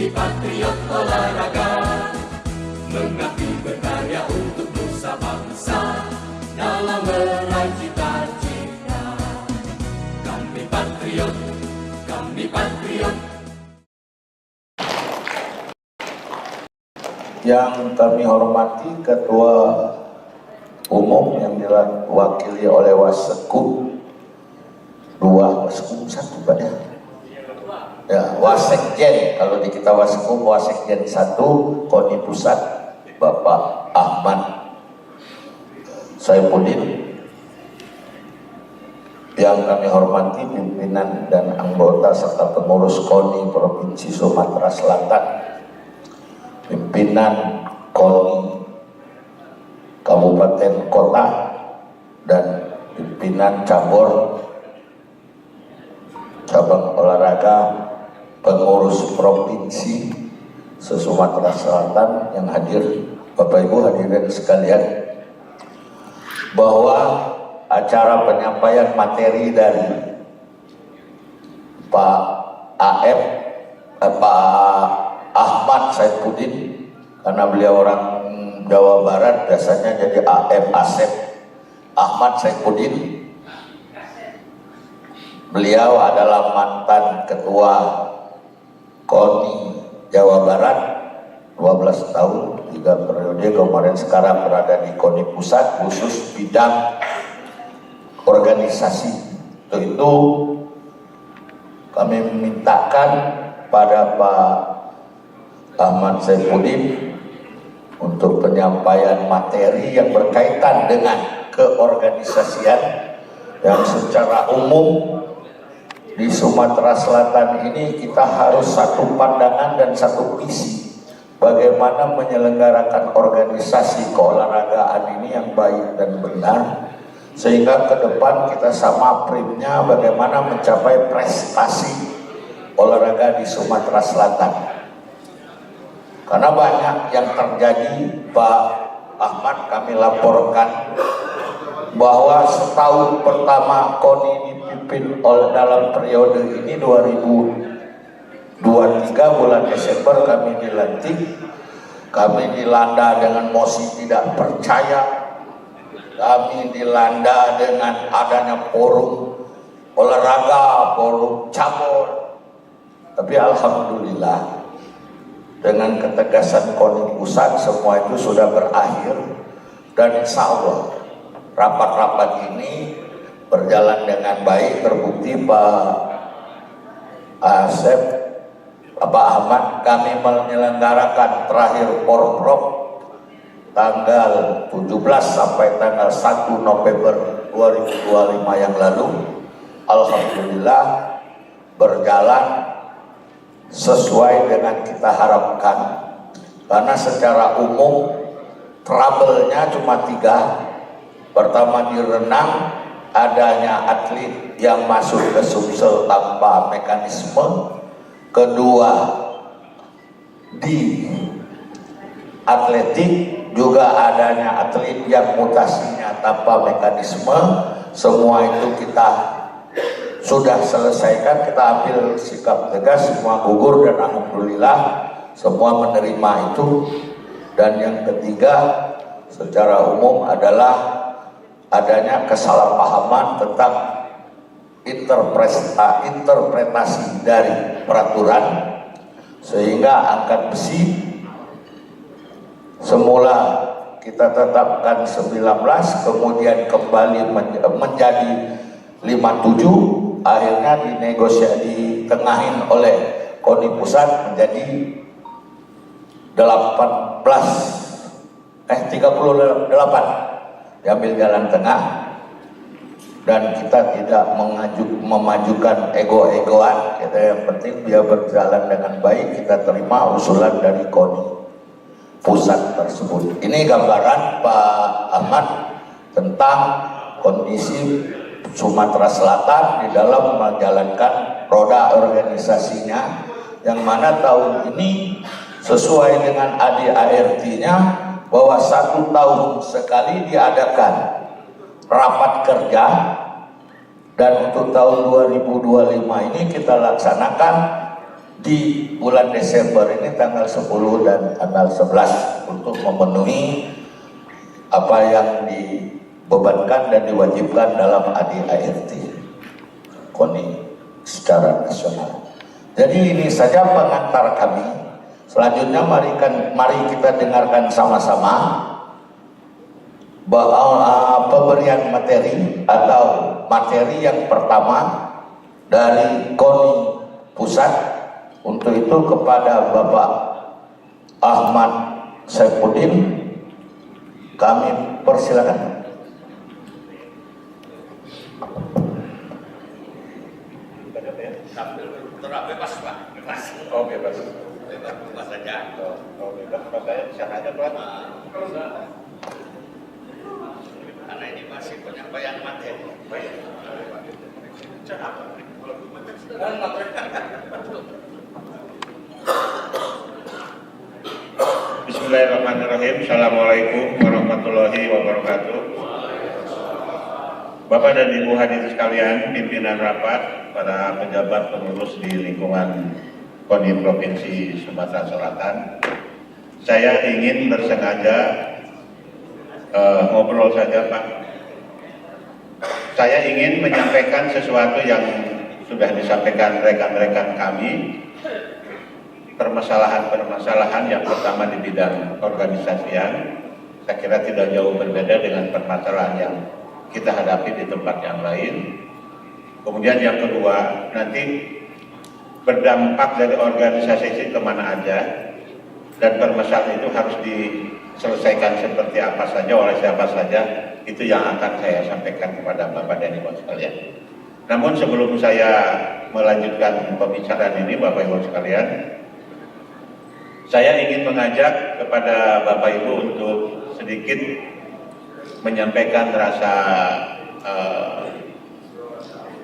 Kami patriot olahraga, mengabdi berkarya untuk nusa bangsa dalam meraih cita-cita. Kami patriot, kami patriot. Yang kami hormati Ketua Umum yang diwakili oleh Wasekkum 2, Wasekkum 1 Pak ya, Wasekjen, kalau di kita Wasekkum, Wasekjen 1 KONI Pusat Bapak Ahmad Saifuddin. Yang kami hormati pimpinan dan anggota serta pengurus KONI Provinsi Sumatera Selatan, pimpinan KONI Kabupaten Kota, dan pimpinan cabang olahraga pengurus provinsi se-Sumatera Selatan yang hadir, Bapak Ibu hadirin sekalian, bahwa acara penyampaian materi dari Pak Ahmad Saifuddin, karena beliau orang Jawa Barat biasanya jadi Asep Ahmad Saifuddin. Beliau adalah mantan ketua KONI Jawa Barat 12 tahun 3 periode, kemarin sekarang berada di KONI Pusat khusus bidang organisasi. Untuk itu kami memintakan pada Pak Ahmad Saifuddin untuk penyampaian materi yang berkaitan dengan keorganisasian yang secara umum di Sumatera Selatan ini kita harus satu pandangan dan satu visi bagaimana menyelenggarakan organisasi keolahragaan ini yang baik dan benar, sehingga ke depan kita sama primnya bagaimana mencapai prestasi olahraga di Sumatera Selatan. Karena banyak yang terjadi, Pak Ahmad, kami laporkan bahwa setahun pertama KONI dipimpin oleh dalam periode ini 2023 bulan Desember kami dilantik, kami dilanda dengan mosi tidak percaya, kami dilanda dengan adanya forum olahraga, forum cabur. Tapi alhamdulillah dengan ketegasan KONI Pusat semua itu sudah berakhir, dan insya Allah rapat-rapat ini berjalan dengan baik. Terbukti Pak Asep, Pak Ahmad, kami menyelenggarakan terakhir Porprov tanggal 17 sampai tanggal 1 November 2025 yang lalu. Alhamdulillah berjalan sesuai dengan kita harapkan, karena secara umum trouble-nya cuma 3. Pertama, di renang adanya atlet yang masuk ke Sumsel tanpa mekanisme. Kedua, di atletik juga adanya atlet yang mutasinya tanpa mekanisme. Semua itu kita sudah selesaikan, kita ambil sikap tegas, semua gugur, dan alhamdulillah semua menerima itu. Dan yang ketiga secara umum adalah adanya kesalahpahaman tentang interpretasi dari peraturan, sehingga angkat besi semula kita tetapkan 19, kemudian kembali menjadi 57, akhirnya ditengahin oleh KONI Pusat menjadi 38, diambil jalan tengah, dan kita tidak memajukan ego-egoan. Kita yang penting dia berjalan dengan baik, kita terima usulan dari KONI Pusat tersebut. Ini gambaran Pak Ahmad tentang kondisi Sumatera Selatan di dalam menjalankan roda organisasinya, yang mana tahun ini sesuai dengan ADART-nya bahwa 1 tahun sekali diadakan rapat kerja, dan untuk tahun 2025 ini kita laksanakan di bulan Desember ini tanggal 10 dan tanggal 11 untuk memenuhi apa yang dibebankan dan diwajibkan dalam ADART KONI secara nasional. Jadi ini saja pengantar kami. Selanjutnya mari kita dengarkan sama-sama bahwa pemberian materi atau materi yang pertama dari KONI Pusat. Untuk itu kepada Bapak Ahmad Saifuddin kami persilakan. Bebas Pak, bebas. Oh bebas. Bebas saja. Oh bebas. Saya silakan Pak. Karena ini masih penyampaian materi. Bismillahirrahmanirrahim. Assalamualaikum warahmatullahi wabarakatuh. Bapak dan Ibu hadirin sekalian, pimpinan rapat, para pejabat pengurus di lingkungan KONI Provinsi Sumatera Selatan, saya ingin bersengaja ngobrol saja Pak. Saya ingin menyampaikan sesuatu yang sudah disampaikan rekan-rekan kami, permasalahan-permasalahan yang pertama di bidang organisasian, saya kira tidak jauh berbeda dengan permasalahan yang kita hadapi di tempat yang lain. Kemudian yang kedua, nanti berdampak dari organisasi itu kemana aja, dan permasalahan itu harus diselesaikan seperti apa saja, oleh siapa saja, itu yang akan saya sampaikan kepada Bapak dan Ibu sekalian. Namun sebelum saya melanjutkan pembicaraan ini, Bapak Ibu sekalian, saya ingin mengajak kepada Bapak Ibu untuk sedikit menyampaikan rasa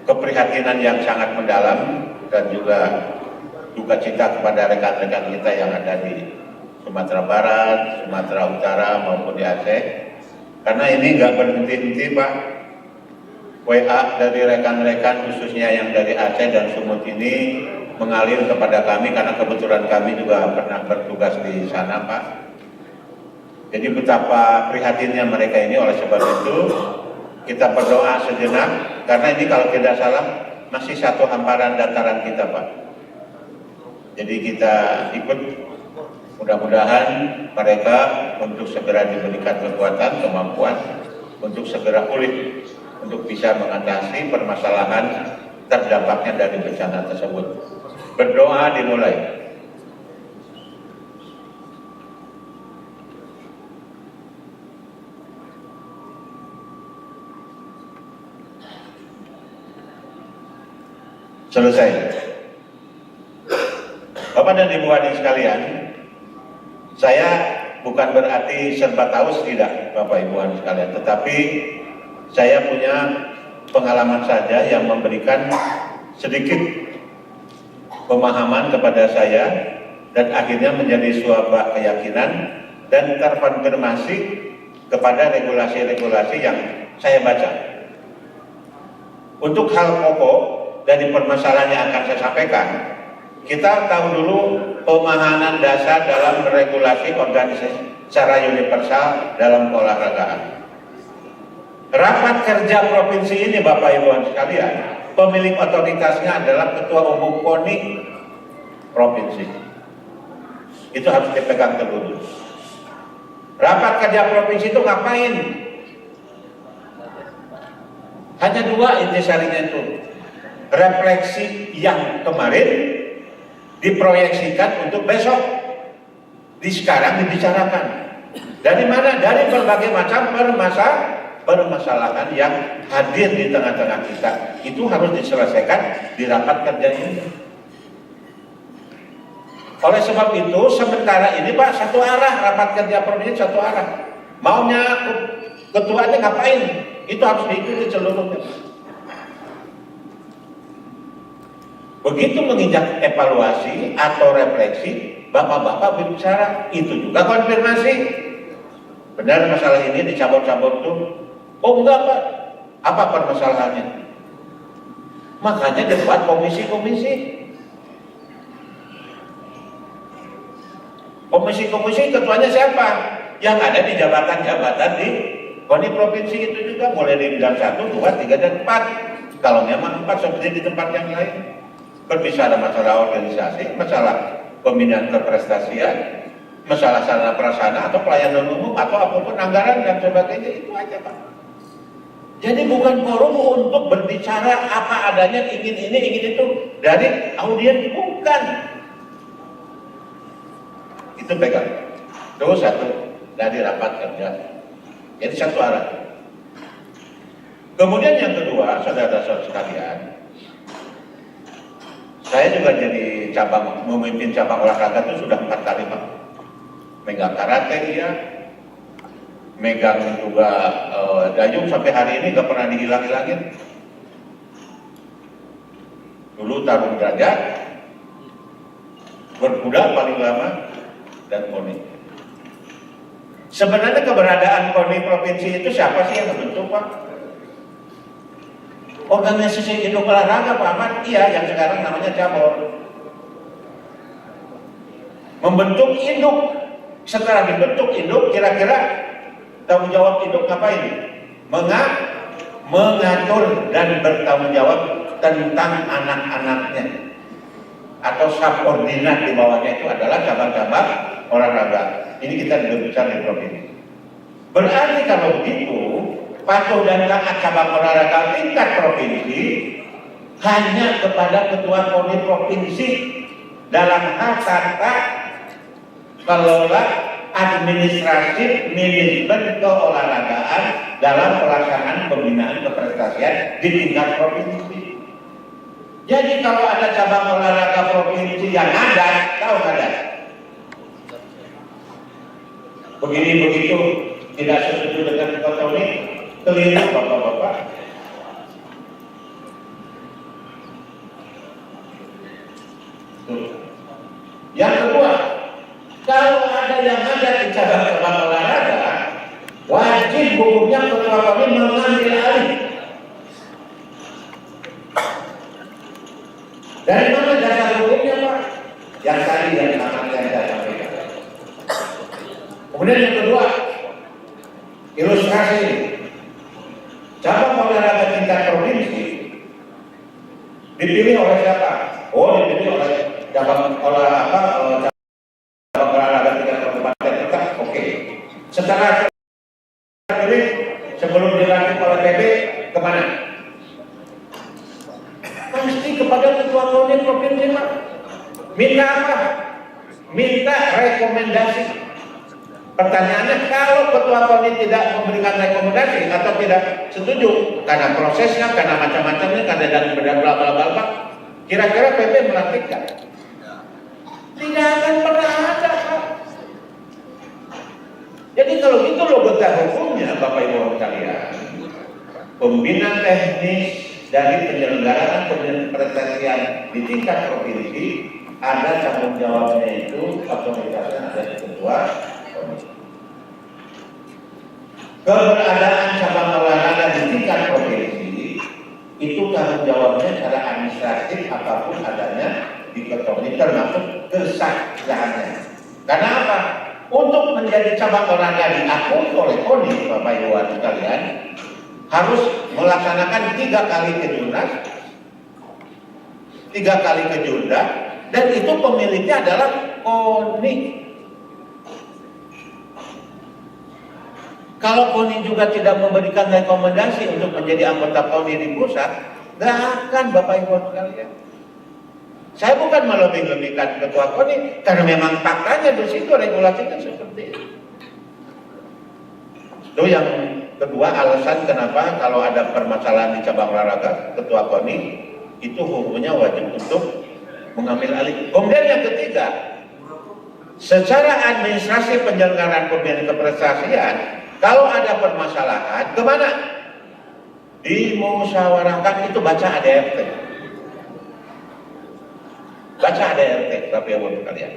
keprihatinan yang sangat mendalam dan juga duka cita kepada rekan-rekan kita yang ada di Sumatera Barat, Sumatera Utara maupun di Aceh. Karena ini nggak berhenti-henti Pak. WA dari rekan-rekan khususnya yang dari Aceh dan Sumut ini mengalir kepada kami karena kebetulan kami juga pernah bertugas di sana Pak. Jadi betapa prihatinnya mereka ini, oleh sebab itu kita berdoa sejenak karena ini kalau tidak salah masih satu hamparan dataran kita Pak. Jadi kita ikut, mudah-mudahan mereka untuk segera diberikan kekuatan, kemampuan untuk segera pulih, untuk bisa mengatasi permasalahan terdampaknya dari bencana tersebut. Berdoa dimulai. Selesai. Bapak dan Ibu hadirin sekalian, saya bukan berarti serba tahu, tidak Bapak Ibu hadirin sekalian, tetapi saya punya pengalaman saja yang memberikan sedikit pemahaman kepada saya dan akhirnya menjadi sebuah keyakinan dan terkonfirmasi kepada regulasi-regulasi yang saya baca. Untuk hal pokok dari permasalahan yang akan saya sampaikan, kita tahu dulu pemahaman dasar dalam regulasi organisasi secara universal dalam olahragaan. Rapat kerja provinsi ini Bapak Ibu sekalian, pemilik otoritasnya adalah Ketua Umum KONI provinsi. Itu harus dipegang teguh. Rapat kerja provinsi itu ngapain? Hanya dua intisarinya itu. Refleksi yang kemarin diproyeksikan untuk besok, sekarang dibicarakan. Dari mana? Dari berbagai macam permasalahan yang hadir di tengah-tengah kita. Itu harus diselesaikan di rapat kerja ini. Oleh sebab itu, sementara ini Pak, satu arah, rapat kerja provinsi satu arah. Maunya ketuanya ngapain? Itu harus diikuti seluruhnya. Begitu menginjak evaluasi atau refleksi, bapak-bapak berbicara, itu juga konfirmasi. Benar masalah ini dicabut-cabut tuh? Oh enggak Pak, apa permasalahannya? Makanya dibuat komisi-komisi. Komisi-komisi ketuanya siapa? Yang ada di jabatan-jabatan di KONI provinsi itu juga, mulai di bidang 1, 2, 3, dan 4. Kalau memang 4 seperti di tempat yang lain. Berbicara masalah organisasi, masalah pembinaan keprestasian, masalah sarana prasarana atau pelayanan umum atau apapun anggaran dan sebagainya, itu aja Pak. Jadi bukan forum untuk berbicara apa adanya, ingin ini, ingin itu dari audiens, bukan. Itu pegang. Terus satu dari rapat kerja. Jadi satu arah. Kemudian yang kedua, saudara-saudara sekalian, saya juga jadi memimpin cabang olahraga itu sudah 4 kali Pak. Megang karate ya, megang juga dayung sampai hari ini gak pernah dihilang-hilangin. Dulu tarung derajat, berkuda paling lama, dan KONI. Sebenarnya keberadaan KONI provinsi itu siapa sih yang membentuk Pak? Organisasi induk olahraga Pak Ahmad, iya, yang sekarang namanya cabur. Membentuk induk. Setelah dibentuk induk, kira-kira tanggung jawab induk ngapain? Mengatur dan bertanggung jawab tentang anak-anaknya. Atau subordinat di bawahnya itu adalah cabang-cabang olahraga. Ini kita berbicara di provinsi. Berarti kalau begitu, patuh dan taat cabang olahraga tingkat provinsi hanya kepada ketua KONI provinsi dalam hal tata kelola administrasi manajemen keolahragaan dalam pelaksanaan pembinaan keprestasian di tingkat provinsi. Jadi kalau ada cabang olahraga provinsi yang ada, tahu ada? Begini begitu tidak setuju dengan kota ini, keliru bapak-bapak. Yang kedua, kalau ada yang ada di cabang-cabang olahraga, wajib hukumnya ketua KONI mengambil alih. Dari mana dasar hukumnya Pak? Yang tadi yang sangat saya sampaikan. Kemudian yang kedua, ilustrasi cabang olahraga tingkat provinsi dipilih oleh siapa? Oh, dipilih oleh cabang olahraga tingkat kabupaten kita. Oke. Setelah terpilih, sebelum dilantik oleh PB, kemana? Pasti kepada ketua KONI provinsi Pak. Minta apa? Minta rekomendasi. Pertanyaannya, kalau ketua KONI tidak memberikan rekomendasi atau tidak setuju karena prosesnya, karena macam-macamnya, karena dan bla bla bla, kira-kira PB melantikkan? Tidak akan pernah ada Pak. Jadi kalau gitu loh bentuk hukumnya Bapak Ibu sekalian. Pembinaan teknis dari penyelenggaraan keprestasian di tingkat provinsi ada tanggung jawabnya itu otoritasnya ada di ketua KONI. Keberadaan cabang olahraga di tingkat provinsi itu tanggung jawabnya secara administratif apapun adanya di ketua KONI termasuk kesaksiannya. Karena apa? Untuk menjadi cabang olahraga diakui oleh KONI Bapak Ibu sekalian harus melaksanakan 3 kali kejurnas, 3 kali kejurda, dan itu pemiliknya adalah KONI. Kalau KONI juga tidak memberikan rekomendasi untuk menjadi anggota KONI di pusat, nggak akan Bapak Ibu sekalian. Saya bukan melebih-lebihkan ketua KONI, karena memang faktanya di situ regulasinya seperti itu. Itu yang kedua alasan kenapa kalau ada permasalahan di cabang olahraga, ketua KONI itu hukumnya wajib untuk mengambil alih. Kemudian yang ketiga, secara administrasi penyelenggaraan pembinaan keprestasian, kalau ada permasalahan, kemana? Dimusyawarahkan, itu baca ADRT. Baca ADRT, Bapak Ibu sekalian.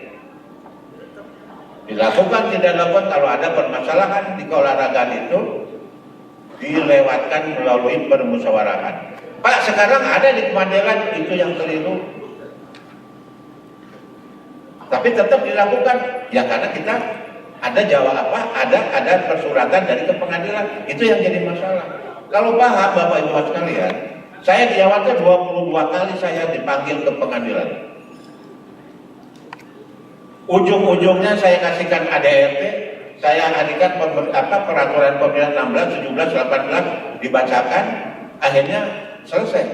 Dilakukan tidak dilakukan kalau ada permasalahan di keolahragaan itu dilewatkan melalui permusyawarahan. Pak, sekarang ada di Kemandelan, itu yang keliru. Tapi tetap dilakukan, ya karena kita ada ada persuratan dari ke pengadilan, itu yang jadi masalah. Kalau paham Bapak Ibu sekalian, saya di Jawa 22 kali saya dipanggil ke pengadilan. Ujung-ujungnya saya kasihkan ADRT, saya hadirkan peraturan pemilihan 16, 17, 18 dibacakan, akhirnya selesai.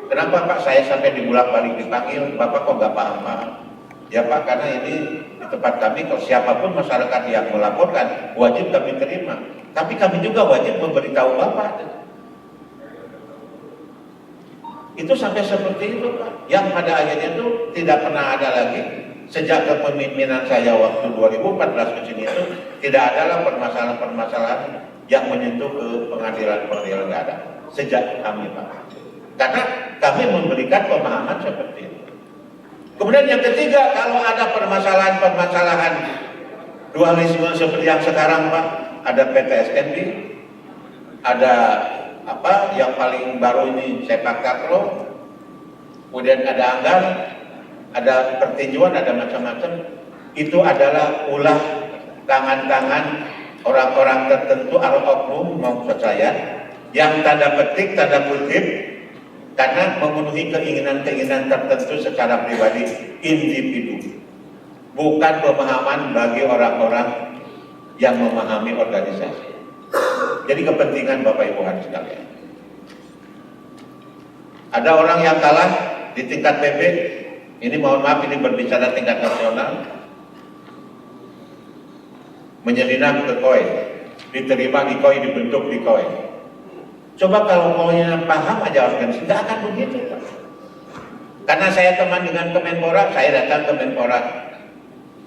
Kenapa Pak saya sampai dibulak-balik dipanggil? Bapak kok nggak paham-paham? Ya Pak, karena ini di tempat kami, kalau siapapun masyarakat yang melaporkan wajib kami terima. Tapi kami juga wajib memberitahu Bapak. Itu sampai seperti itu Pak. Yang pada akhirnya itu tidak pernah ada lagi. Sejak kepemimpinan saya waktu 2014 ke sini itu tidak adalah permasalahan-permasalahan yang menyentuh ke pengadilan-pengadilan, nggak ada. Sejak kami Pak. Karena kami memberikan pemahaman seperti itu. Kemudian yang ketiga, kalau ada permasalahan-permasalahan dualisme seperti yang sekarang Pak, ada PTSNB, ada yang paling baru ini sepak takraw, kemudian ada anggaran, ada pertinjuan, ada macam-macam. Itu adalah ulah tangan-tangan orang-orang tertentu atau oknum maksud saya yang tanda petik, tanda kutip, karena memenuhi keinginan-keinginan tertentu secara pribadi individu, bukan pemahaman bagi orang-orang yang memahami organisasi. Jadi kepentingan Bapak Ibu sekalian. Ada orang yang kalah di tingkat PB, ini mohon maaf ini berbicara tingkat nasional, menyelinap ke KOI, diterima di KOI, dibentuk di KOI. Coba kalau maunya paham aja organisasi, nggak akan begitu Pak. Karena saya teman dengan Kemenpora, saya datang ke Kemenpora.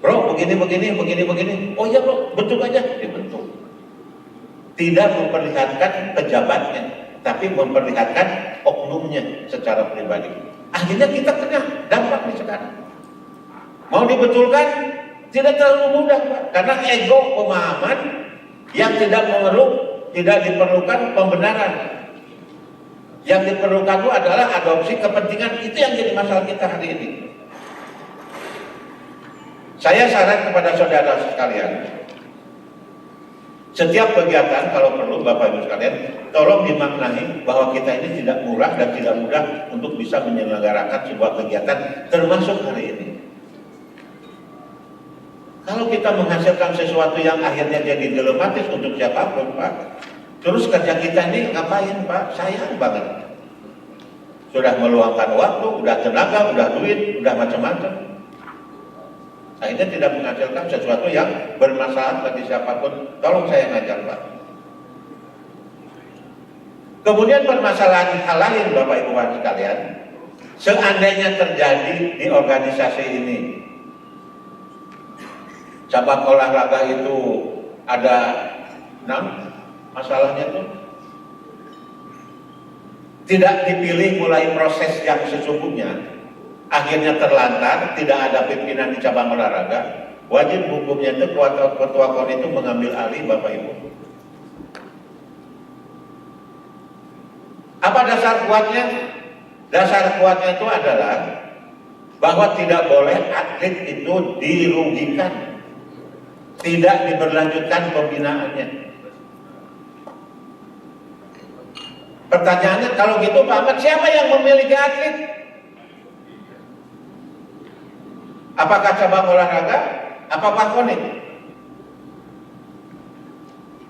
Bro, begini. Oh iya bro, bentuk aja, dibentuk. Tidak memperlihatkan pejabatnya, tapi memperlihatkan oknumnya secara pribadi. Akhirnya kita kena dampaknya sekarang. Mau dibetulkan, tidak terlalu mudah Pak. Karena ego pemahaman yang tidak diperlukan pembenaran. Yang diperlukan itu adalah adopsi kepentingan. Itu yang jadi masalah kita hari ini. Saya saran kepada saudara sekalian, setiap kegiatan kalau perlu Bapak Ibu sekalian, tolong dimaknai bahwa kita ini tidak murah dan tidak mudah untuk bisa menyelenggarakan sebuah kegiatan, termasuk hari ini. Kalau kita menghasilkan sesuatu yang akhirnya jadi dilematis untuk siapapun Pak, terus kerja kita ini ngapain Pak? Sayang banget. Sudah meluangkan waktu, udah tenaga, udah duit, udah macam-macam. Akhirnya tidak menghasilkan sesuatu yang bermanfaat bagi siapapun. Tolong saya ngajar Pak. Kemudian permasalahan hal lain Bapak Ibu sekalian, seandainya terjadi di organisasi ini, cabang olahraga itu ada 6 masalahnya itu tidak dipilih mulai proses yang sesungguhnya, akhirnya terlantar, tidak ada pimpinan di cabang olahraga, wajib hukumnya itu ketua KON itu mengambil alih Bapak Ibu. Apa dasar kuatnya? Dasar kuatnya itu adalah bahwa tidak boleh atlet itu dirugikan, tidak diberlanjutkan pembinaannya. Pertanyaannya kalau gitu Pak Ahmad, siapa yang memiliki atlet? Apakah cabang olahraga? Apakah KON?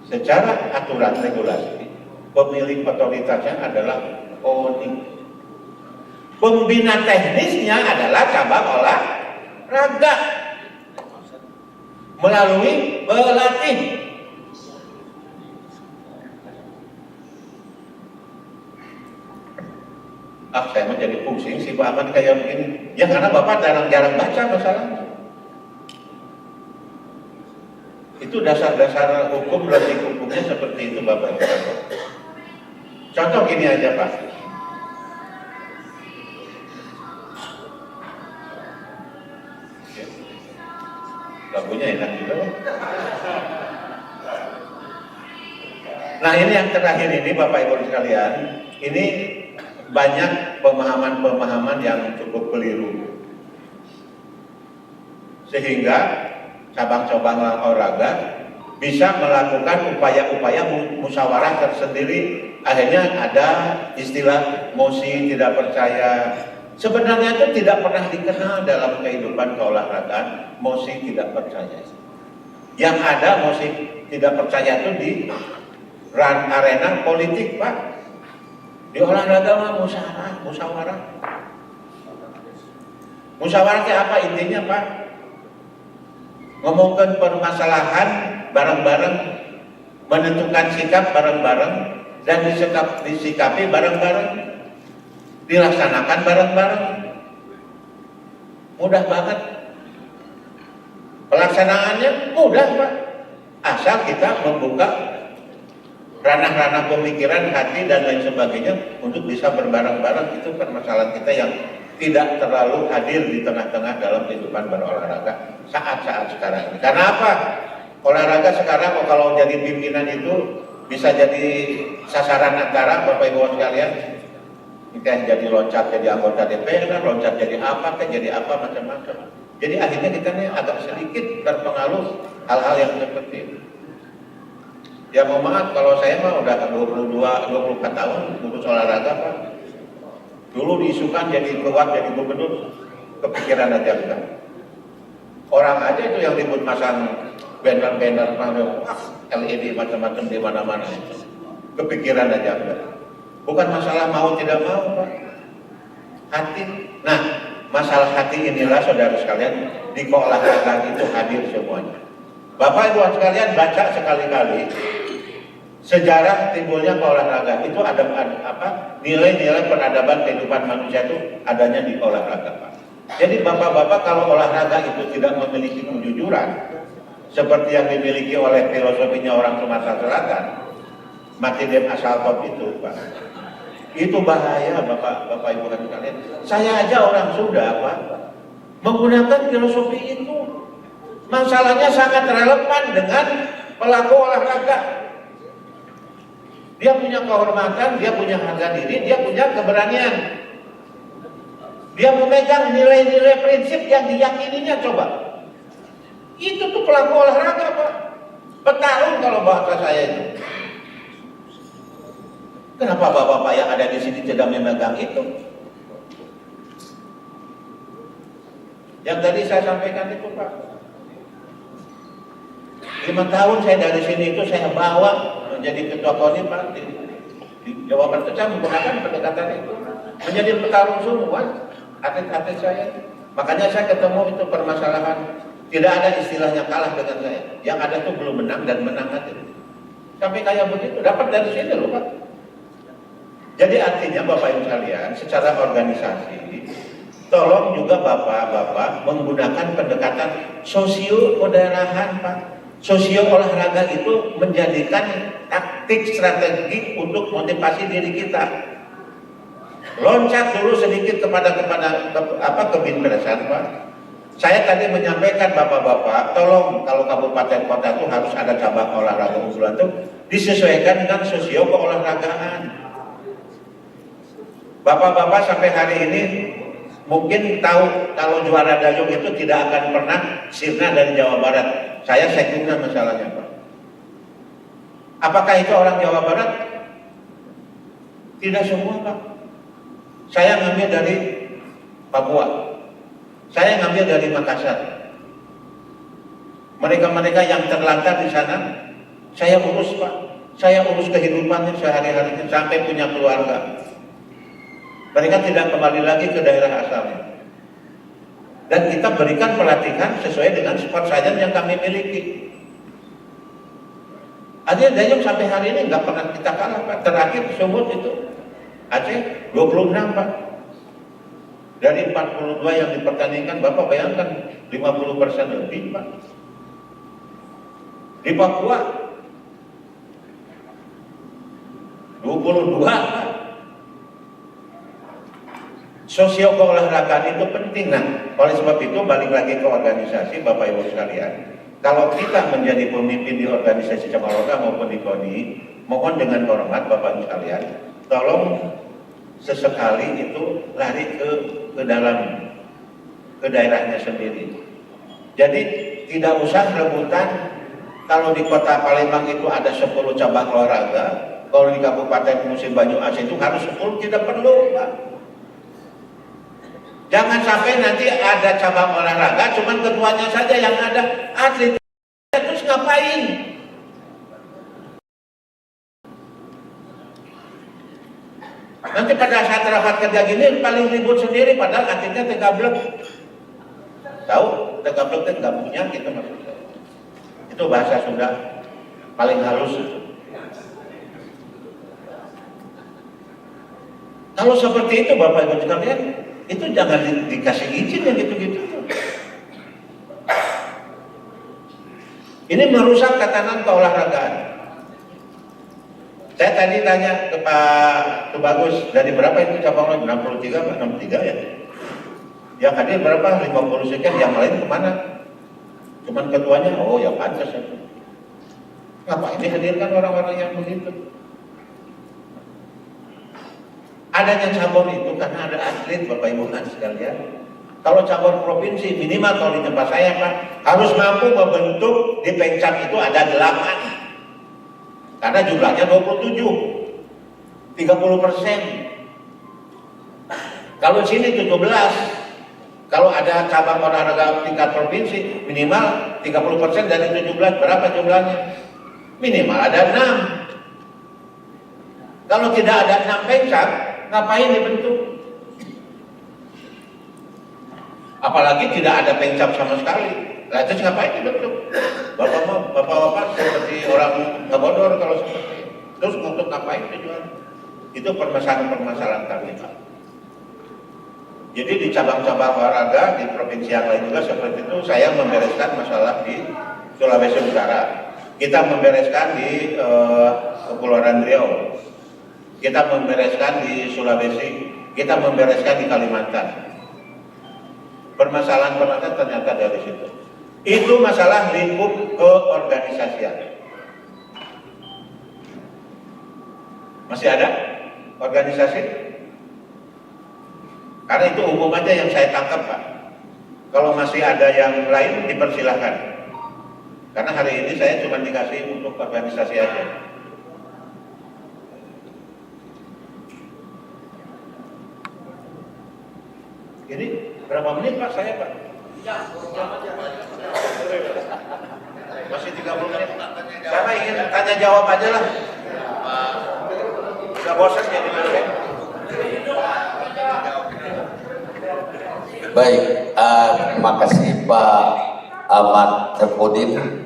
Secara aturan regulasi, pemilik otoritasnya adalah KON. Pembina teknisnya adalah cabang olahraga melalui pelatih. Saya mau jadi pusing si Pak Ahmad kayak begini. Ya karena Bapak jarang baca masalahnya. Itu dasar-dasar hukum, logik hukumnya seperti itu Bapak Ibu. Contoh gini aja Pak. Lagunya enak juga. Nah ini yang terakhir ini Bapak Ibu sekalian, ini banyak pemahaman-pemahaman yang cukup keliru. sehingga cabang-cabang olahraga bisa melakukan upaya-upaya musyawarah tersendiri. Akhirnya ada istilah mosi tidak percaya. Sebenarnya itu tidak pernah dikenal dalam kehidupan keolahragaan mosi tidak percaya. Yang ada mosi tidak percaya itu di arena politik, Pak. Di olahraga mah musyawarah. Musyawarahnya apa intinya, Pak? Ngomongkan permasalahan bareng-bareng, menentukan sikap bareng-bareng, dan disikapi bareng-bareng, dilaksanakan bareng-bareng. Mudah banget. Pelaksanaannya mudah, Pak. Asal kita membuka ranah-ranah pemikiran, hati, dan lain sebagainya untuk bisa berbareng-bareng. Itu permasalahan kita yang tidak terlalu hadir di tengah-tengah dalam kehidupan berolahraga saat-saat sekarang ini. Karena apa? Olahraga sekarang kalau jadi pimpinan itu bisa jadi sasaran antara Bapak Ibu sekalian. Kita jadi loncat jadi anggota DPR, loncat jadi apa, jadi apa macam-macam. Jadi akhirnya kita nih agak sedikit terpengaruh hal-hal yang seperti itu. Ya mohon maaf kalau saya mah udah 24 tahun ngurus olahraga, Pak. Dulu diisukan jadi kuat jadi gubernur, kepikiran aja enggak. Orang aja itu yang ribut masang banner-banner LED macam-macam di mana-mana itu. Kepikiran aja enggak. Bukan masalah mau tidak mau, Pak. Hati. Nah, masalah hati inilah saudara sekalian di keolahragaan itu hadir semuanya. Bapak Ibu sekalian baca sekali-kali sejarah timbulnya keolahragaan itu ada apa? Nilai-nilai peradaban kehidupan manusia itu adanya di olahraga, Pak. Jadi bapak-bapak kalau olahraga itu tidak memiliki kejujuran seperti yang dimiliki oleh filosofinya orang Sumatera Selatan, Martin Asalkov itu, Pak. Itu bahaya, Bapak Ibu sekalian. Saya aja orang Sunda, Pak, menggunakan filosofi itu. Masalahnya sangat relevan dengan pelaku olahraga. Dia punya kehormatan, dia punya harga diri, dia punya keberanian. Dia memegang nilai-nilai prinsip yang diyakininya, coba. Itu tuh pelaku olahraga, Pak. Petarung kalau bahasa saya itu. Kenapa bapak-bapak yang ada di sini tidak memegang itu? Yang tadi saya sampaikan itu, Pak. 5 tahun saya dari sini itu saya bawa menjadi ketua KONI, Pak, di Jawa Barat. Saya menggunakan pendekatan itu menjadi petarung semua atlet-atlet saya. Makanya saya ketemu itu permasalahan. Tidak ada istilahnya kalah dengan saya. Yang ada tuh belum menang dan menang aja. Sampai kayak begitu dapat dari sini loh, Pak. Jadi artinya Bapak Ibu sekalian, secara organisasi, tolong juga Bapak-bapak menggunakan pendekatan sosio kedaerahan, Pak. Sosio olahraga itu menjadikan taktik strategi untuk motivasi diri kita. Loncat dulu sedikit kepada kebinpresan, Pak. Saya tadi menyampaikan Bapak-bapak, tolong kalau kabupaten kota itu harus ada cabang olahraga unggulan itu disesuaikan dengan sosio keolahragaan. Bapak-bapak sampai hari ini mungkin tahu kalau juara dayung itu tidak akan pernah sirna dari Jawa Barat. Saya sekunda masalahnya, Pak. Apakah itu orang Jawa Barat? Tidak semua, Pak. Saya ngambil dari Papua. Saya ngambil dari Makassar. Mereka-mereka yang terlantar di sana, saya urus, Pak. Saya urus kehidupannya sehari-harinya sampai punya keluarga. Mereka tidak kembali lagi ke daerah asalnya. Dan kita berikan pelatihan sesuai dengan sport science yang kami miliki. Artinya dayung sampai hari ini nggak pernah kita kalah, Pak. Terakhir Sumut itu Aceh 26, Pak. Dari 42 yang dipertandingkan, Bapak bayangkan 50% lebih, Pak. Di Papua 22, Pak. Sosio keolahragaan itu penting. Nah, oleh sebab itu balik lagi ke organisasi, Bapak Ibu sekalian. Kalau kita menjadi pemimpin di organisasi cabang olahraga maupun di KONI, mohon dengan hormat Bapak Ibu sekalian, tolong sesekali itu lari ke dalam ke daerahnya sendiri. Jadi tidak usah rebutan. Kalau di kota Palembang itu ada 10 cabang olahraga, kalau di Kabupaten Musim Banyuasin itu harus 10, tidak perlu, Pak. Jangan sampai nanti ada cabang olahraga, cuman ketuanya saja yang ada, atlet terus ngapain? Nanti pada saat rapat kerja gini paling ribut sendiri, padahal atletnya tegablek. Tahu? Tegablek itu nggak punya kita maksudnya. Itu bahasa Sunda paling halus. Kalau seperti itu Bapak Ibu sekalian, itu jangan dikasih izin yang gitu-gitu. Ini merusak tatanan keolahragaan. Saya tadi tanya ke Pak Tubagus, dari berapa itu cabang olahraga? 63 Pak, 63 ya? Yang hadir berapa? 50 sekian, yang lain kemana? Cuman ketuanya, oh ya pantas ya. Ngapain dihadirkan orang-orang yang begitu? Adanya cabur itu karena ada atlet Bapak Ibu sekalian. Kalau cabur provinsi minimal kalau di tempat saya Pak harus mampu membentuk di Pengcap itu ada 8. Karena jumlahnya 27. 30%. Kalau sini 17. Kalau ada cabang olahraga tingkat provinsi minimal 30% dari 17 berapa jumlahnya? Minimal ada 6. Kalau tidak ada 6 Pengcap, ngapain dibentuk? Apalagi tidak ada Pengcap sama sekali. Nah, terus ngapain dibentuk? Bapak-bapak seperti orang ngebodor kalau seperti itu. Terus untuk ngapain tujuan? Itu permasalahan kami Pak. Jadi di cabang-cabang olahraga di provinsi yang lain juga seperti itu, saya membereskan masalah di Sulawesi Utara. Kita membereskan di Kepulauan Riau. Kita membereskan di Sulawesi, kita membereskan di Kalimantan. Permasalahan ternyata dari situ. Itu masalah lingkup keorganisasian. Masih ada organisasi? Karena itu umum aja yang saya tangkap Pak. Kalau masih ada yang lain dipersilahkan. Karena hari ini saya cuma dikasih untuk organisasi aja. Ini berapa menit Pak saya Pak? Ya, masih 30 menit. Saya ingin tanya jawab aja lah. Udah bosan jadi dosen. Baik, terima kasih Pak Ahmad Saifuddin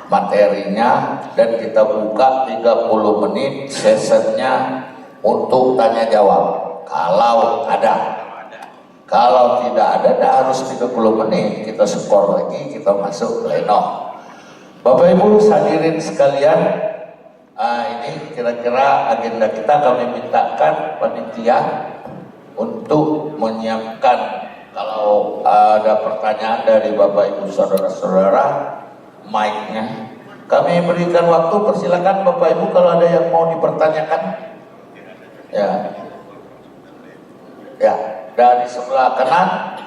materinya, dan kita buka 30 menit sessionnya untuk tanya jawab kalau ada. Kalau tidak ada, harus 30 menit kita skor lagi, kita masuk pleno. Bapak Ibu hadirin sekalian, ini kira-kira agenda kita. Kami mintakan panitia untuk menyiapkan, kalau ada pertanyaan dari Bapak Ibu saudara-saudara, mic-nya kami berikan waktu. Persilakan Bapak Ibu kalau ada yang mau dipertanyakan. Ya, dari sebelah kanan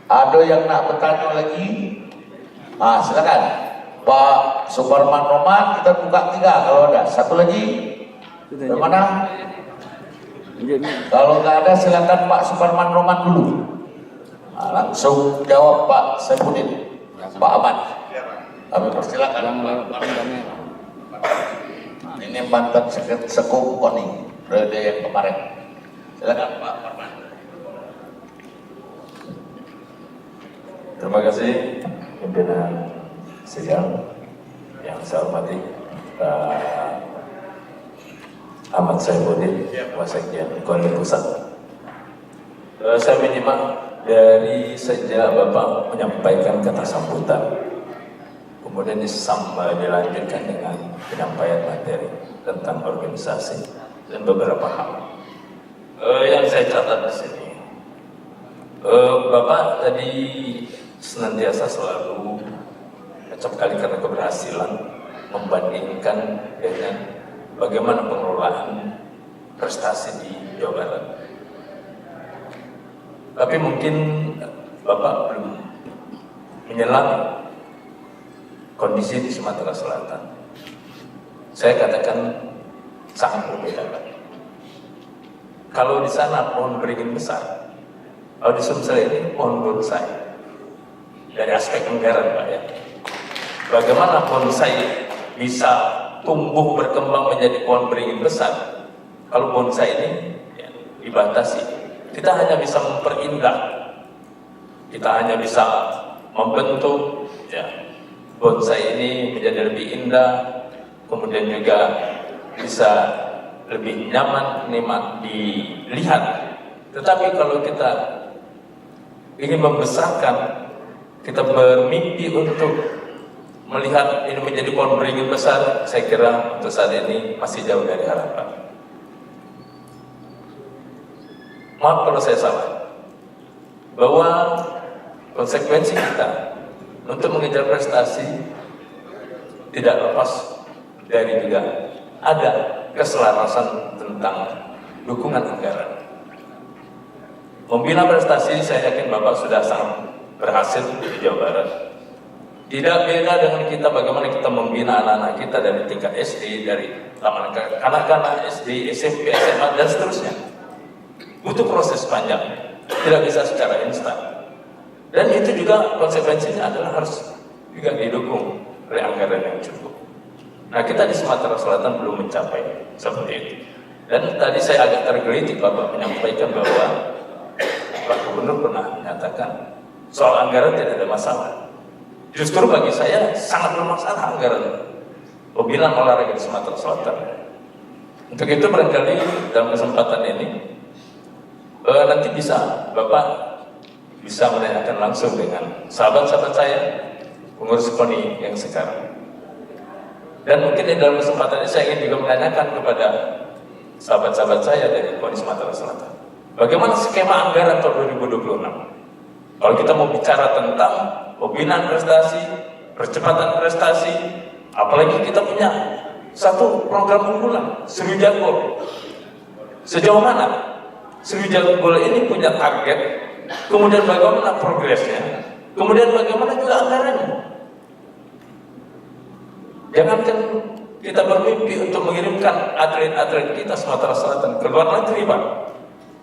ada yang nak bertanya lagi. Silakan Pak Suparman Roman, kita buka 3 kalau ada. Satu lagi dari mana? Kalau nggak ada silakan Pak Suparman Roman dulu. Langsung jawab Pak Saifuddin, Pak Ahmad. Kami persilakan. Ini mantan Sekum Koni periode yang kemarin. Silakan Pak Parman. Terima kasih pimpinan sidang yang saya hormati, Pak Ahmad Saifuddin, Wasekjen KONI Pusat. Saya menyimak dari sejak Bapak menyampaikan kata sambutan, kemudian dilanjutkan dengan penyampaian materi tentang organisasi dan beberapa hal. Yang saya catat di sini, Bapak tadi senantiasa selalu acap kali karena keberhasilan membandingkan dengan bagaimana pengelolaan prestasi di Jawa Barat. Tapi mungkin Bapak belum menyelami kondisi di Sumatera Selatan, saya katakan sangat berbeda, Pak. Kalau di sana pohon beringin besar, kalau di Sumsel ini pohon bonsai. Dari aspek anggaran, Pak, ya. Bagaimana bonsai bisa tumbuh berkembang menjadi pohon beringin besar? Kalau bonsai ini ya, dibatasi. Kita hanya bisa memperindah, kita hanya bisa membentuk ya, bonsai ini menjadi lebih indah, kemudian juga bisa lebih nyaman dilihat. Tetapi kalau kita ingin membesarkan, kita bermimpi untuk melihat ini menjadi pohon beringin besar, saya kira untuk saat ini masih jauh dari harapan. Maaf kalau saya salah, bahwa konsekuensi kita untuk mengejar prestasi tidak lepas dari juga ada keselarasan tentang dukungan anggaran. Membina prestasi, saya yakin Bapak sudah sangat berhasil di Jawa Barat. Tidak beda dengan kita bagaimana kita membina anak-anak kita dari tingkat SD, dari taman kanak-kanak, SD, SMP, SMA, dan seterusnya. Butuh proses panjang, tidak bisa secara instan. Dan itu juga konsekuensinya adalah harus juga didukung oleh anggaran yang cukup. Nah, kita di Sumatera Selatan belum mencapai seperti itu. Dan tadi saya agak tergelitik Bapak menyampaikan bahwa Pak Gubernur pernah menyatakan soal anggaran tidak ada masalah. Justru bagi saya sangat bermasalah anggaran pembinaan olahraga di Sumatera Selatan. Untuk itu barangkali dalam kesempatan ini nanti bisa Bapak bisa menanyakan langsung dengan sahabat-sahabat saya pengurus KONI yang sekarang. Dan mungkin di dalam kesempatan ini saya ingin juga menanyakan kepada sahabat-sahabat saya dari KONI Sumatera Selatan, bagaimana skema anggaran tahun 2026? Kalau kita mau bicara tentang pembinaan prestasi, percepatan prestasi, apalagi kita punya satu program unggulan, Sriwijagol. Sejauh mana Sriwijagol ini punya target, kemudian bagaimana progresnya, kemudian bagaimana juga anggarannya. Jangankan kita bermimpi untuk mengirimkan atlet-atlet kita Sumatera Selatan ke luar negeri, Pak,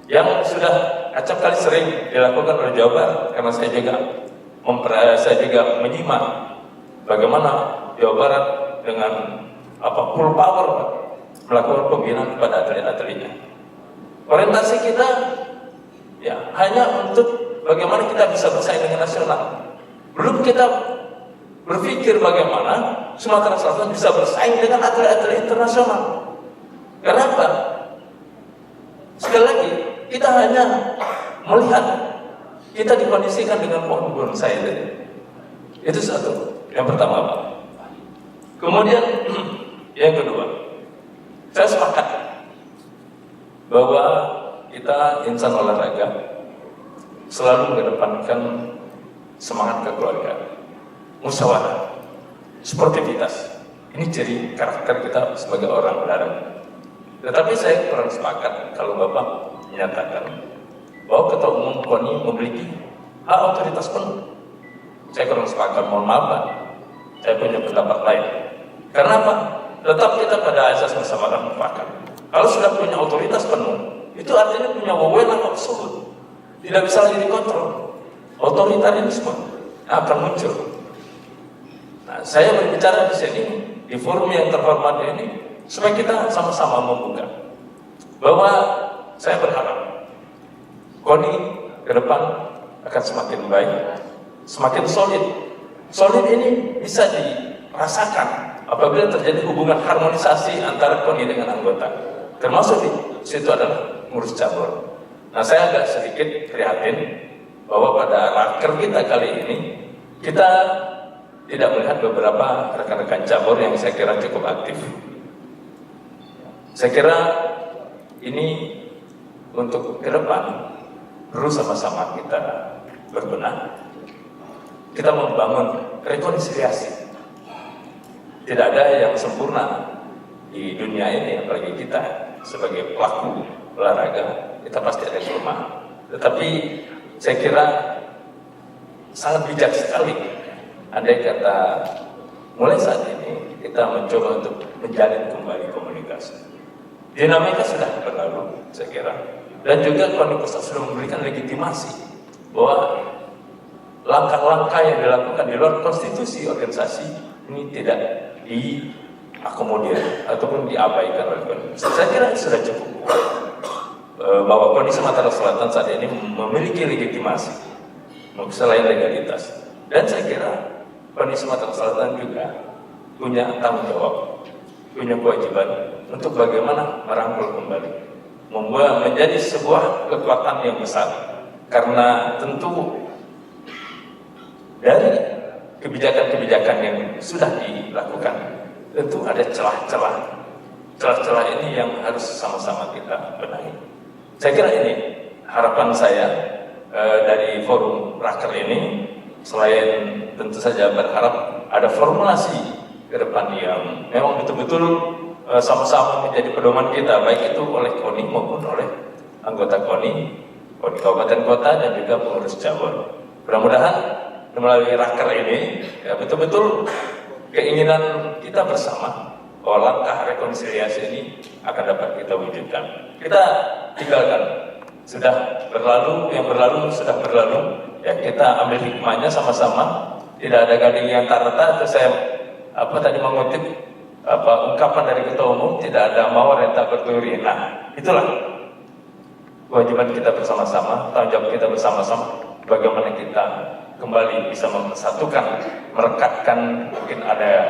yang sudah acap kali sering dilakukan oleh Jawa Barat, karena saya juga menyimak bagaimana Jawa Barat dengan full power Pak, melakukan pembinaan kepada atlet-atletnya. Orientasi kita ya hanya untuk bagaimana kita bisa bersaing dengan nasional. Belum kita berpikir bagaimana Sumatera Selatan bisa bersaing dengan atlet-atlet internasional. Kenapa? Sekali lagi, kita hanya melihat kita dikondisikan dengan pohon bonsai tadi. Itu satu, yang pertama Pak. Kemudian yang kedua, saya sepakat bahwa kita insan olahraga selalu mengedepankan semangat kekeluargaan, musyawarah, sportivitas. Ini jadi karakter kita sebagai orang olahraga. Tetapi saya kurang sepakat kalau Bapak menyatakan bahwa Ketua Umum KONI memiliki hak otoritas penuh. Saya kurang sepakat, mohon maaf Pak, saya punya pendapat lain. Karena apa? Tetap kita pada asas bersama dan mufakat. Kalau sudah punya otoritas penuh, itu artinya punya wewenang absolut, tidak bisa lagi dikontrol. Otoritarisme akan muncul. Nah, saya berbicara di sini di forum yang terhormat ini supaya kita sama-sama membuka bahwa saya berharap KONI ke depan akan semakin baik, semakin solid. Solid ini bisa dirasakan apabila terjadi hubungan harmonisasi antara KONI dengan anggota, termasuk di situ adalah ngurus cabur. Nah, saya agak sedikit prihatin bahwa pada raker kita kali ini kita tidak melihat beberapa rekan-rekan cabur yang saya kira cukup aktif. Saya kira ini untuk ke depan perlu sama-sama kita berbenah. Kita membangun rekonsiliasi. Tidak ada yang sempurna di dunia ini, apalagi kita sebagai pelaku olahraga, kita pasti ada kelemahan. Tetapi saya kira sangat bijak sekali andai kata mulai saat ini kita mencoba untuk menjalin kembali komunikasi. Dinamika sudah berlalu, saya kira, dan juga KONI pusat sudah memberikan legitimasi bahwa langkah-langkah yang dilakukan di luar konstitusi organisasi ini tidak diakomodir ataupun diabaikan oleh KONI pusat. Saya kira sudah cukup kuat bahwa KONI Sumatera Selatan saat ini memiliki legitimasi selain legalitas, dan saya kira KONI Sumatera Selatan juga punya tanggung jawab, punya kewajiban untuk bagaimana merangkul kembali, membuat menjadi sebuah kekuatan yang besar. Karena tentu dari kebijakan-kebijakan yang sudah dilakukan, tentu ada celah-celah ini yang harus sama-sama kita benahi. Saya kira ini harapan saya dari forum Raker ini, selain tentu saja berharap ada formulasi ke depan yang memang betul-betul sama-sama menjadi pedoman kita, baik itu oleh KONI maupun oleh anggota KONI kabupaten kota dan juga pengurus cabur. Mudah-mudahan melalui Raker ini ya, betul-betul keinginan kita bersama bahwa langkah rekonsiliasi ini akan dapat kita wujudkan. Kita tinggalkan, sudah berlalu, yang berlalu sudah berlalu, ya kita ambil hikmahnya sama-sama. Tidak ada gading yang tak retak. Terus saya tadi mengutip ungkapan dari Ketua Umum, tidak ada mawar yang tak berduri. Nah, itulah kewajiban kita bersama-sama, tanggung jawab kita bersama-sama, bagaimana kita kembali bisa mempersatukan, merekatkan, mungkin ada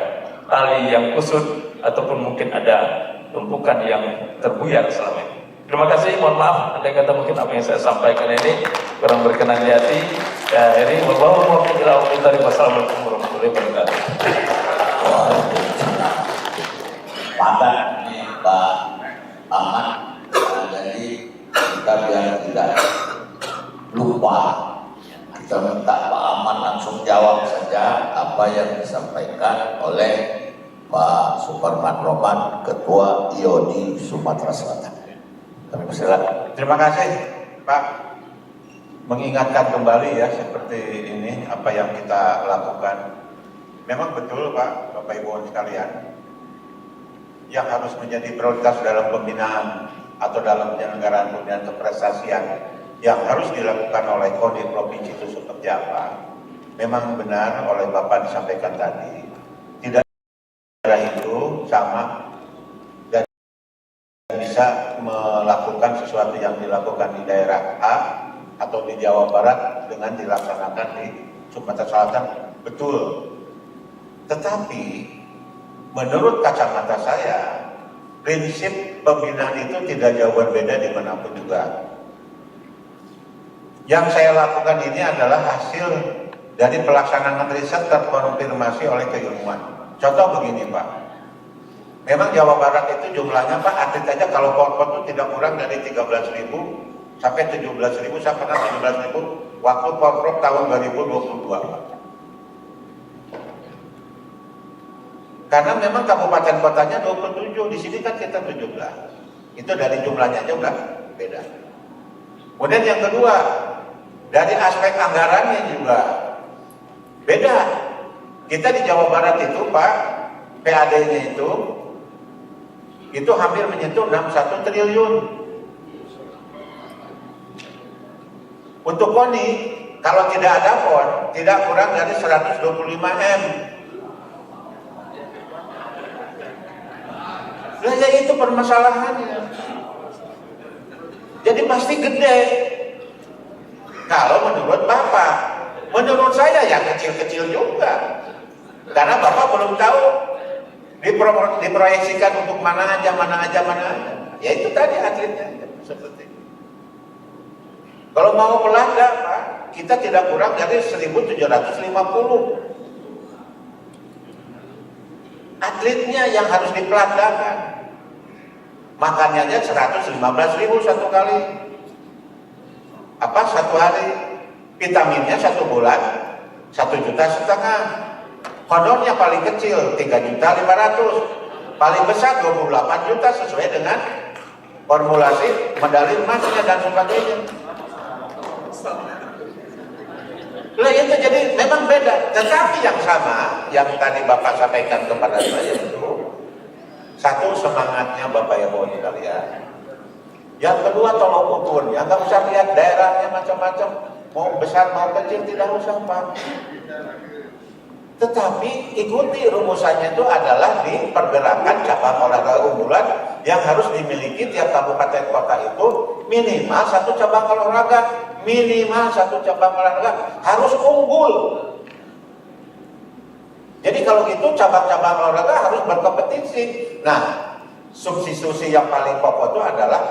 tali yang kusut ataupun mungkin ada tumpukan yang terbuyar selama ini. Terima kasih, mohon maaf andai kata mungkin apa yang saya sampaikan ini kurang berkenan di hati. Ya, ini wassalamualaikum warahmatullahi wabarakatuh. Mantap ini Pak Ahmad. Jadi kita biar tidak lupa, kita minta Pak Ahmad langsung jawab saja apa yang disampaikan oleh Pak Suparman Roman, Ketua IOD Sumatera Selatan. Kami persilakan. Terima kasih Pak. Mengingatkan kembali ya seperti ini apa yang kita lakukan. Memang betul Pak, Bapak Ibu sekalian, yang harus menjadi prioritas dalam pembinaan atau dalam penyelenggaraan pembinaan keprestasian yang harus dilakukan oleh KONI provinsi itu seperti apa. Memang benar oleh Bapak disampaikan tadi, tidak daerah itu sama dan bisa melakukan sesuatu yang dilakukan di daerah A atau di Jawa Barat dengan dilaksanakan di Sumatera Selatan, betul. Tetapi menurut kacamata saya, prinsip pembinaan itu tidak jauh berbeda dimanapun juga. Yang saya lakukan ini adalah hasil dari pelaksanaan riset terkonfirmasi oleh keilmuan. Contoh begini Pak, memang Jawa Barat itu jumlahnya Pak, atlet aja kalau korpot itu tidak kurang dari 13.000 sampai 17.000, saya pernah 17.000 waktu Porprov tahun 2022 Pak. Karena memang kabupaten kotanya 27, di sini kan kita 17. Itu dari jumlahnya aja udah beda. Kemudian yang kedua, dari aspek anggarannya juga beda. Kita di Jawa Barat itu Pak, PAD-nya itu hampir menyentuh 61 triliun. Untuk KONI, kalau tidak ada PON, tidak kurang dari 125 M. Nah, ya itu permasalahannya. Jadi pasti gede. Kalau menurut Bapak, menurut saya ya kecil-kecil juga. Karena Bapak belum tahu diproyeksikan untuk mana aja. Ya itu tadi atletnya seperti itu. Kalau mau Belanda, Pak, kita tidak kurang dari 1.750. Atletnya yang harus dipelandakan. Makannya aja 115.000 satu kali. Satu hari. Vitaminnya 1 bulan 1,5 juta. Honornya paling kecil 3.500.000. Paling besar 28 juta sesuai dengan formulasi medali emasnya dan sebagainya. Nah itu jadi memang beda. Tetapi yang sama, yang tadi Bapak sampaikan kepada saya itu, satu semangatnya Bapak Ibu sekalian. Yang kedua tolong ukurnya, nggak usah lihat daerahnya macam-macam, mau besar mau kecil tidak usah Pak. Tetapi ikuti rumusannya itu adalah di pergerakan cabang olahraga unggulan yang harus dimiliki tiap kabupaten kota itu minimal satu cabang olahraga. Minimal satu cabang olahraga harus unggul. Jadi kalau gitu cabang-cabang olahraga harus berkompetisi. Nah, substitusi yang paling pokok itu adalah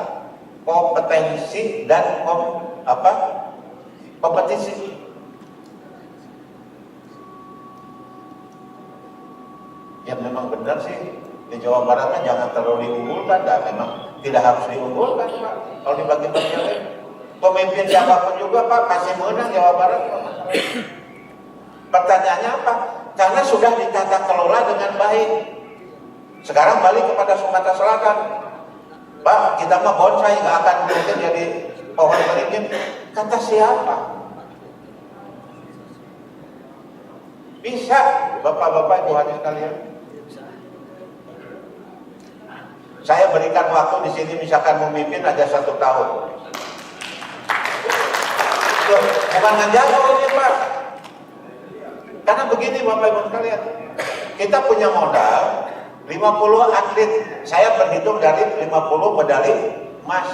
kompetensi dan kompetisi. Ya memang benar sih di Jawa Barat jangan terlalu diunggulkan, dan memang tidak harus diunggulkan Pak. Kalau dibagi-bagi pemimpin siapapun juga Pak pasti menang Jawa Barat. Pertanyaannya apa? Karena sudah ditata kelola dengan baik. Sekarang balik kepada Sumatera Selatan. Pak, kita mah bonsai nggak akan mungkin jadi pohon beringin. Kata siapa? Bisa, Bapak-bapak Ibu hadirin sekalian. Saya berikan waktu di sini misalkan memimpin aja 1 tahun. Loh, bukan ngejago ini Pak. Karena begini Bapak Ibu sekalian, kita punya modal 50 atlet. Saya berhitung dari 50 medali emas.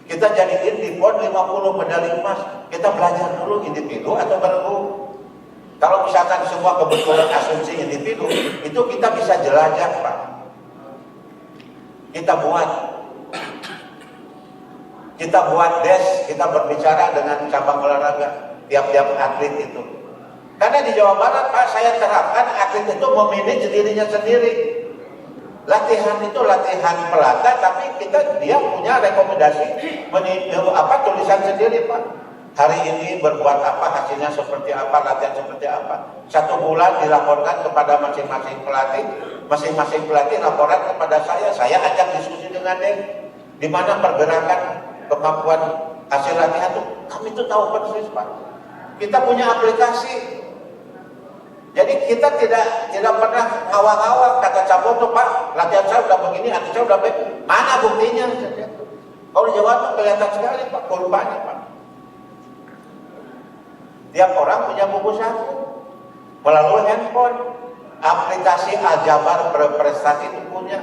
Kita jadiin di PON 50 medali emas. Kita belajar dulu individu atau bergu. Kalau misalkan semua kebetulan asumsi individu, itu kita bisa jelajah Pak. Kita buat desk, kita berbicara dengan cabang olahraga tiap-tiap atlet itu. Karena di Jawa Barat Pak, saya terapkan atlet itu memanage dirinya sendiri. Latihan itu latihan pelata, tapi dia punya rekomendasi tulisan sendiri Pak. Hari ini berbuat apa, hasilnya seperti apa, latihan seperti apa. 1 bulan dilaporkan kepada masing-masing pelatih. Masing-masing pelatih laporan kepada saya ajak diskusi dengan dia. Di mana pergerakan kemampuan hasil latihan itu, kami itu tahu persis Pak. Kita punya aplikasi. Jadi kita tidak pernah ngawang-ngawang kata cabut tuh Pak, latihan saya udah begini, latihan saya udah baik. Mana buktinya? Kalau di Jawa tuh kelihatan sekali Pak, kurvanya Pak. Tiap orang punya buku saku melalui handphone. Aplikasi Aljabar berprestasi itu punya.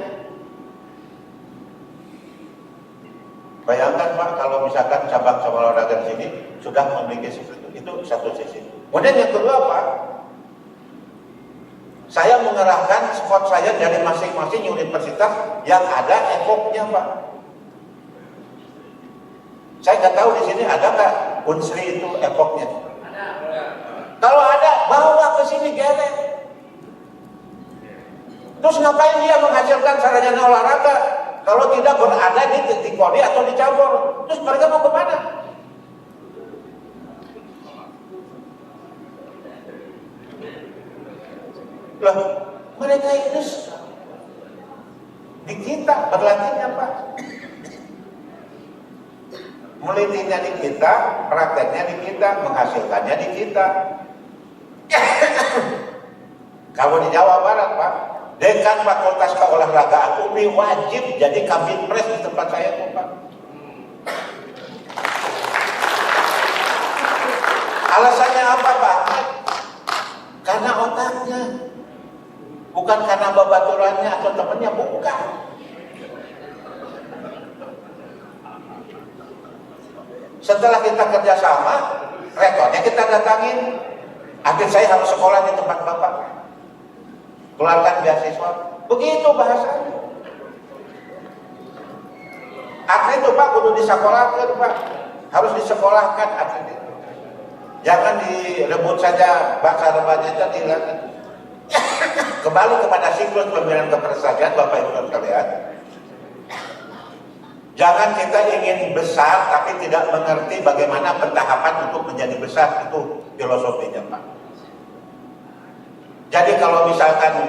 Bayangkan Pak, kalau misalkan cabang-cabang olahraga di sini sudah memiliki seperti itu satu sisi. Kemudian yang kedua Pak, saya mengerahkan squad saya dari masing-masing universitas yang ada ekopnya Pak. Saya nggak tahu di sini ada nggak Unsri itu ekopnya. Kalau ada, bawa ke sini geret. Terus ngapain dia menghasilkan sarjana olahraga kalau tidak berada di kodi atau di cabur? Terus mereka mau kemana? Loh, mereka itu di kita berlatihnya Pak. Melitinya di kita, prakteknya di kita, menghasilkannya di kita. Kalau di Jawa Barat Pak, dekan Fakultas Keolahragaan UPI wajib jadi kabin pres di tempat saya tuh Pak. Alasannya apa Pak? Karena otaknya, bukan karena babaturannya atau temannya, bukan. Setelah kita kerjasama, rekornya kita datangin. Akhirnya saya harus sekolah di tempat Bapak, keluarkan beasiswa. Begitu bahasanya. Atlet itu Pak kudu disekolahkan Pak, harus disekolahkan atlet itu. Jangan direbut saja bahasa rebahnya tadi. Kembali kepada siklus pembinaan keprestasian Bapak Ibu sekalian. Jangan kita ingin besar tapi tidak mengerti bagaimana pentahapan untuk menjadi besar. Itu filosofinya Pak. Jadi kalau misalkan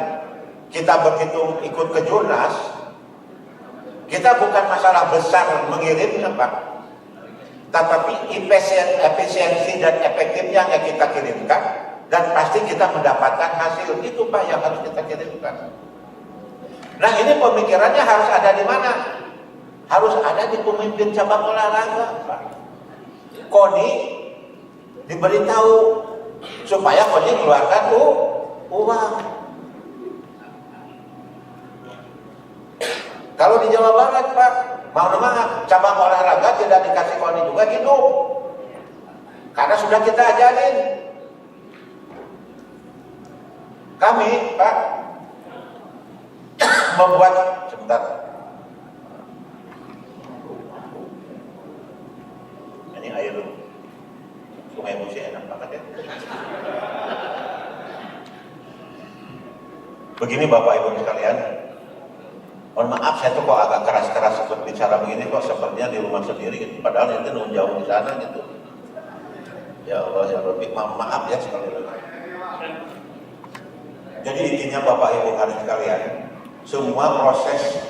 kita berhitung ikut ke Jurnas, kita bukan masalah besar mengirimnya Pak. tetapi efisiensi dan efektifnya yang kita kirimkan, dan pasti kita mendapatkan hasil. Itu Pak yang harus kita kirimkan. Nah ini pemikirannya harus ada di mana? Harus ada di pemimpin cabang olahraga Pak. KONI diberitahu supaya KONI keluarkan uang. Kalau di Jawa Barat Pak, maaf, cabang olahraga tidak dikasih KONI juga gitu. Karena sudah kita ajarin. Kami Pak membuat, sebentar, ini air Sungai Musi enak banget ya. Begini Bapak Ibu sekalian, mohon maaf saya tuh kok agak keras-keras bicara begini kok sepertinya di rumah sendiri gitu. Padahal itu jauh di sana gitu. Ya Allah ya Rabbi, maaf ya sekali lagi. Jadi intinya Bapak Ibu sekalian, semua proses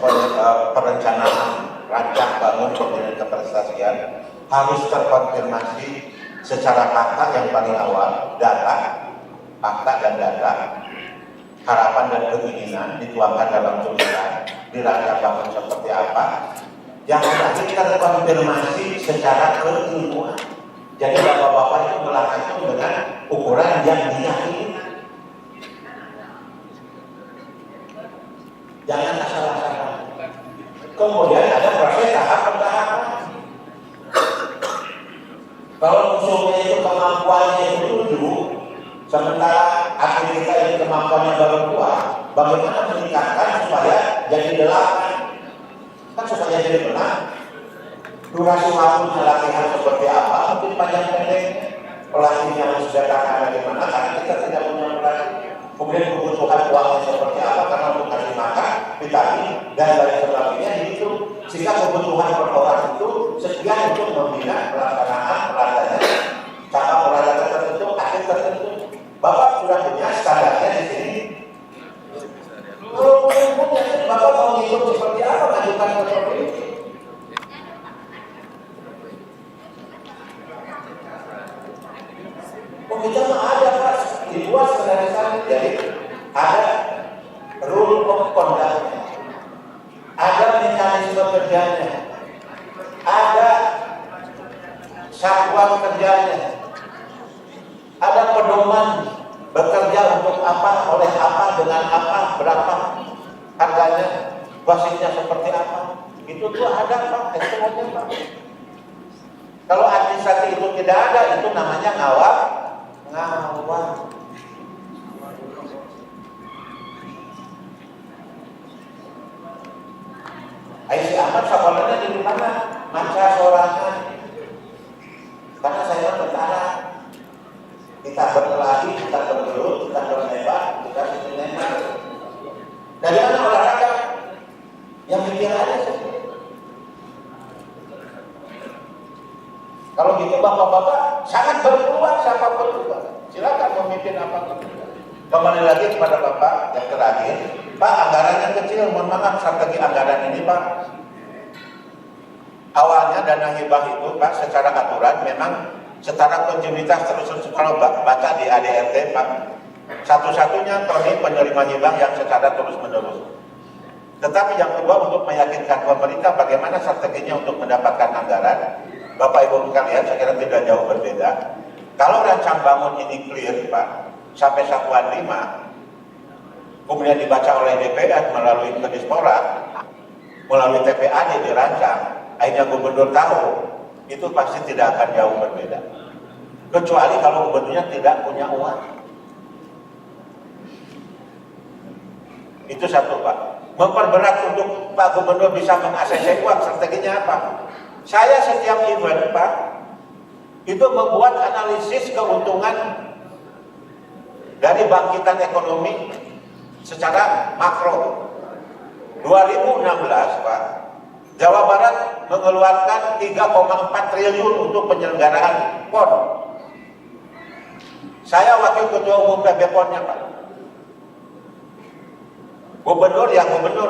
perencanaan rancang bangun kemudian keprestasian harus terkonfirmasi secara fakta yang paling awal, data, fakta dan data, harapan dan keinginan dituangkan dalam tulisan, dirancang bangun seperti apa, yang terakhir terkonfirmasi secara keilmuan. Jadi bapak-bapak itu melakukan dengan ukuran yang diyakini. Jangan asal-asalan. Kemudian ada proses tahap-tahapan. Kalau musuhnya itu kemampuannya itu 7, sementara atlet kita ini kemampuannya baru 2, bagaimana meningkatkan supaya jadi 8? Kan supaya jadi benar. Durasi waktunya latihan seperti apa? Mungkin panjang pendek. Pelatihnya harus datang bagaimana? Karena kita tidak punya pelatih. Kemudian kebutuhan uangnya seperti apa, karena untuk kasih makan, vitamin, dan lain sebagainya itu. Sehingga kebutuhan per orang itu sekian untuk membina pelaksanaan cara olahraga tertentu, atlet tertentu. Bapak sudah punya standarnya di sini. Kalau punya, Bapak mau ngikut seperti apa, majukan ke provinsi. Kita mah ada Pak, dibuat standarisasi. Jadi ada rule of conduct, ada mekanisme kerjanya, ada satuan kerjanya, ada pedoman bekerja untuk apa, oleh apa, dengan apa, berapa harganya, wasitnya seperti apa. Itu tuh ada Pak, SOP Pak. Kalau administrasi itu tidak ada, itu namanya ngawal. Si Ahmad sekolahnya di mana? Manca sorangan. Karena saya tentara. Kita berkelahi, kita bergelut, kita bertembak, kita menembak. Dari mana olahraga? Yang mikir aja sih. Kalau gitu bapak-bapak sangat berpeluang siapapun juga. Silakan memimpin apapun. Kembali lagi kepada Bapak yang terakhir, Pak, anggarannya kecil, mohon maaf, strategi anggaran ini Pak. Awalnya dana hibah itu Pak secara aturan memang setara kontinuitas terus kalau baca di ADRT Pak, satu-satunya KONI penerima hibah yang secara terus menerus. Tetapi yang kedua untuk meyakinkan pemerintah bagaimana strateginya untuk mendapatkan anggaran, Bapak Ibu sekalian saya kira tidak jauh berbeda. Kalau rancang bangun ini clear Pak, sampai satuan 5, kemudian dibaca oleh DPR melalui Kedisporat, melalui TPAD dirancang, akhirnya gubernur tahu, itu pasti tidak akan jauh berbeda. Kecuali kalau gubernurnya tidak punya uang. Itu satu Pak. Memperberat untuk Pak Gubernur bisa mengakses uang, strateginya apa? Saya setiap event Pak, itu membuat analisis keuntungan dari bangkitan ekonomi secara makro. 2016 Pak, Jawa Barat mengeluarkan 3,4 triliun untuk penyelenggaraan PON. Saya wakil ketua umum PB PON-nya Pak. Gubernur,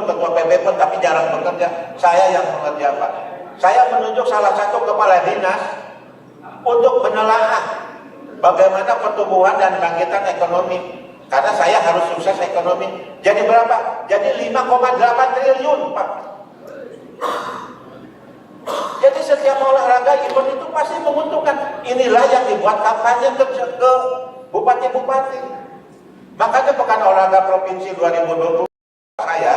ketua PB PON tapi jarang bekerja. Saya yang mengerja Pak. Saya menunjuk salah satu kepala dinas untuk menelaah bagaimana pertumbuhan dan bangkitan ekonomi. Karena saya harus sukses ekonomi. Jadi berapa? Jadi 5,8 triliun, Pak. Jadi setiap olahraga event itu pasti menguntungkan. Inilah yang dibuat kampanye ke bupati-bupati. Makanya Pekan Olahraga Provinsi 2020 saya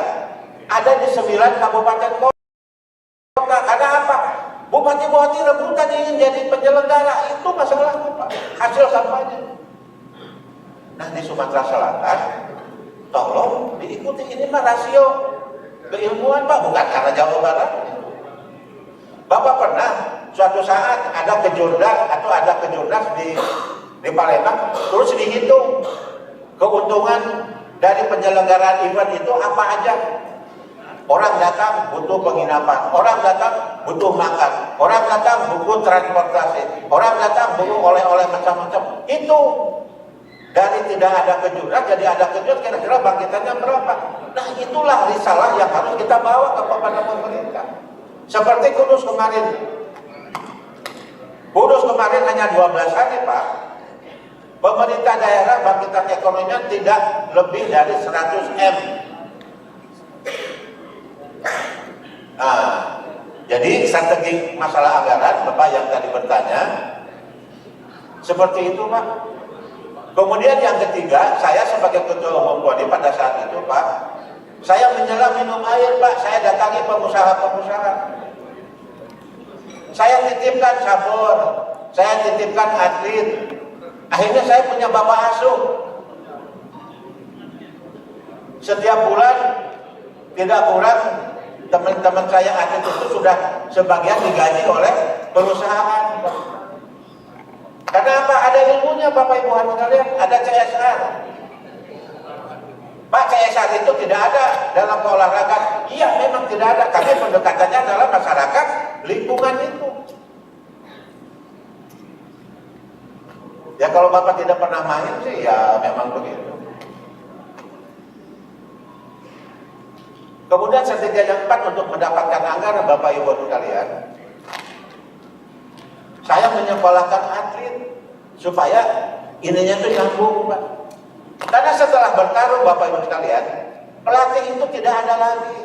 ada di 9 kabupaten kota. Karena apa? Bupati-bupati rebutan ingin jadi penyelenggara. Itu masalahnya, Pak. Hasil kampanye. Nah, di Sumatera Selatan, tolong diikuti. Ini mah rasio keilmuan, Pak, bukan karena Jawa Barat. Bapak pernah suatu saat ada kejurnas atau ada kejurnas di Palembang, terus dihitung keuntungan dari penyelenggaraan event itu apa aja. Orang datang butuh penginapan, orang datang butuh makan, orang datang butuh transportasi, orang datang butuh oleh-oleh macam-macam. Itu dari tidak ada kejurnas jadi ada kejurnas, kira-kira bangkitannya berapa? Nah, itulah risalah yang harus kita bawa kepada pemerintah. Seperti Kudus kemarin. Kudus kemarin hanya 12 hari, Pak. Pemerintah daerah bangkitan ekonominya tidak lebih dari 100 M. Nah, jadi strategi masalah anggaran, Bapak yang tadi bertanya, seperti itu, Pak. Kemudian yang ketiga, saya sebagai ketua umum KONI pada saat itu, Pak, saya menyelam minum air, Pak. Saya datangi pengusaha-pengusaha. Saya titipkan sabun, saya titipkan atlet. Akhirnya saya punya bapak asuh. Setiap bulan tidak kurang teman-teman saya atlet itu sudah sebagian digaji oleh perusahaan. Karena apa? Ada ilmunya, Bapak Ibu sekalian, ada CSR. Pak, CSR itu tidak ada dalam olahraga. Iya, memang tidak ada. Kami pendekatannya adalah masyarakat lingkungan itu. Ya kalau Bapak tidak pernah main sih, ya memang begitu. Kemudian strategi yang 4 untuk mendapatkan anggaran, Bapak Ibu sekalian, saya menyekolahkan atlet supaya ininya tuh nyambung, Pak. Karena setelah bertarung, Bapak Ibu sekalian, pelatih itu tidak ada lagi.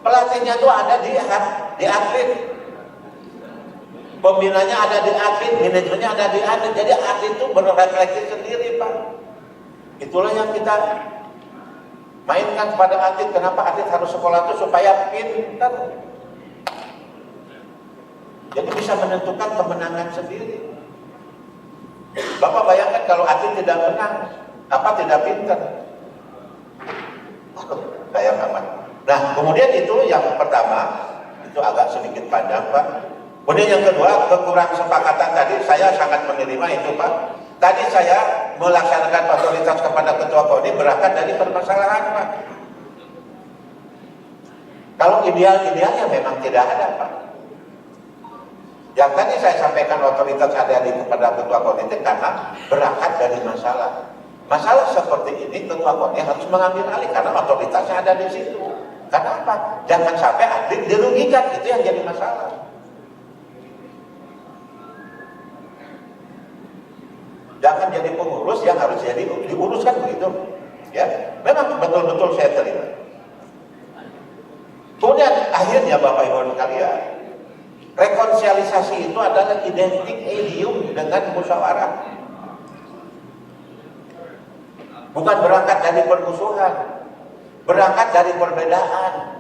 Pelatihnya itu ada di atlet. Pembinanya ada di atlet, manajernya ada di atlet. Jadi atlet itu berefleksi sendiri, Pak. Itulah yang kita mainkan kepada atlet. Kenapa atlet harus sekolah itu? Supaya pintar. Jadi bisa menentukan kemenangan sendiri. Bapak bayangkan kalau atlet tidak menang, tidak pintar. Kayak amat. Nah, kemudian itu yang pertama, itu agak sedikit panjang, Pak. Kemudian yang kedua, kekurangan sepakatan tadi, saya sangat menerima itu, Pak. Tadi saya melaksanakan otoritas kepada Ketua KONI berangkat dari permasalahan, Pak. Kalau ideal-idealnya memang tidak ada, Pak. Yang tadi saya sampaikan otoritas ada kepada Ketua KONI itu karena berangkat dari masalah. Masalah seperti ini Ketua KONI harus mengambil alih karena otoritasnya ada di situ. Karena apa? Jangan sampai atlet dirugikan, itu yang jadi masalah. Jangan jadi pengurus yang harus jadi diuruskan begitu. Ya, memang betul-betul saya terima. Kemudian akhirnya Bapak Ibu sekalian, rekonsiliasi itu adalah identik idiom dengan musyawarah. Bukan berangkat dari permusuhan, berangkat dari perbedaan.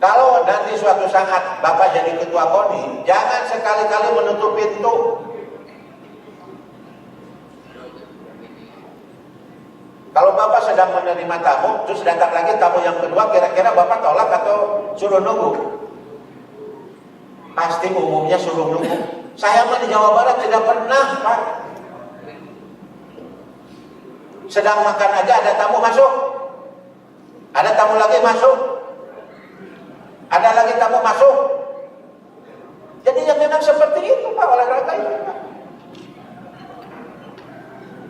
Kalau nanti suatu saat Bapak jadi Ketua KONI, jangan sekali-kali menutup pintu. Kalau Bapak sedang menerima tamu, terus datang lagi tamu yang kedua, kira-kira Bapak tolak atau suruh nunggu? Pasti umumnya suruh nunggu. Saya mah di Jawa Barat tidak pernah, Pak. Sedang makan aja ada tamu masuk, ada tamu lagi masuk, ada lagi tamu masuk. Jadi yang memang seperti itu, Pak, olahraga itu, Pak.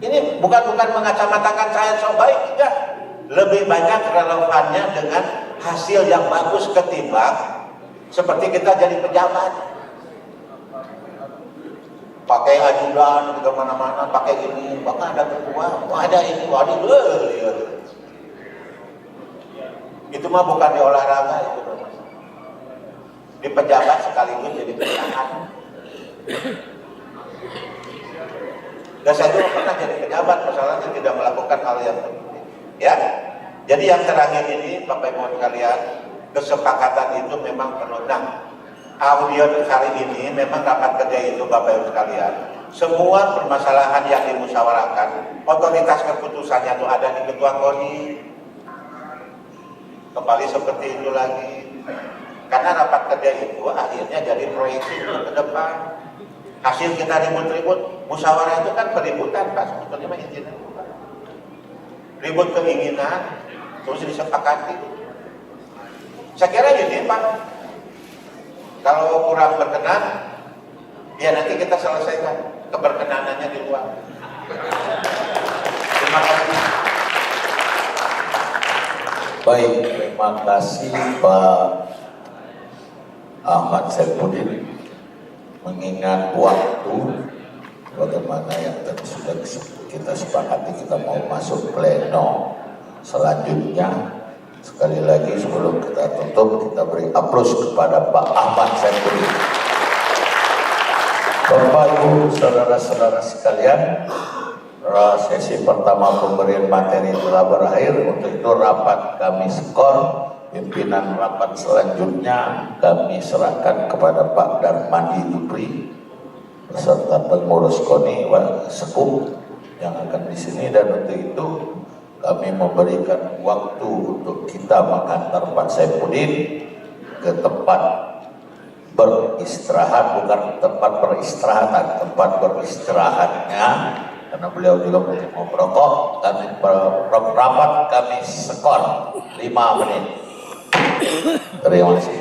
Ini bukan mengacamatakan saya so baik, tidak. Lebih banyak relevannya dengan hasil yang bagus ketimbang seperti kita jadi pejabat. Pakai ajudan ke mana-mana, pakai ini, bahkan ada ketua, ada ini, ada itu mah bukan di olahraga itu. Di pejabat sekaligus jadi pejabat. Dan saya dulu pernah jadi pejabat, masalahnya tidak melakukan hal yang penting. Ya, jadi yang terakhir ini, Bapak Ibu sekalian, kesepakatan itu memang penuh. Nah, audio kali ini memang rapat kerja itu, Bapak Ibu sekalian, semua permasalahan yang dimusyawarahkan, otoritas keputusannya itu ada di Ketua KONI. Kembali seperti itu lagi. Karena rapat kerja itu akhirnya jadi proyeksi ke depan. Hasil kita ribut-ribut, musyawarah itu kan keributan, Pak, sebetulnya mah intinya. Ribut keinginan, terus disepakati. Saya kira gini, Pak, kalau kurang berkenan, ya nanti kita selesaikan keberkenanannya di luar. Terima kasih. Baik, terima kasih Pak Ahmad Saifuddin. Mengingat waktu, bagaimana yang tadi sudah kita sepakati, kita mau masuk pleno selanjutnya. Sekali lagi sebelum kita tutup, kita beri aplaus kepada Pak Ahmad Saifuddin. Bapak Ibu, saudara-saudara sekalian, sesi pertama pemberian materi telah berakhir. Untuk itu rapat kami skor. Pimpinan rapat selanjutnya kami serahkan kepada Pak Darmadi Dupri beserta pengurus KONI Sekuk yang akan di sini, dan untuk itu kami memberikan waktu untuk kita mengantar Pak Saifuddin ke tempat beristirahat, bukan tempat peristirahatan, tempat beristirahatnya, karena beliau juga mau merokok. Kami rapat kami skor 5 menit. Terima kasih.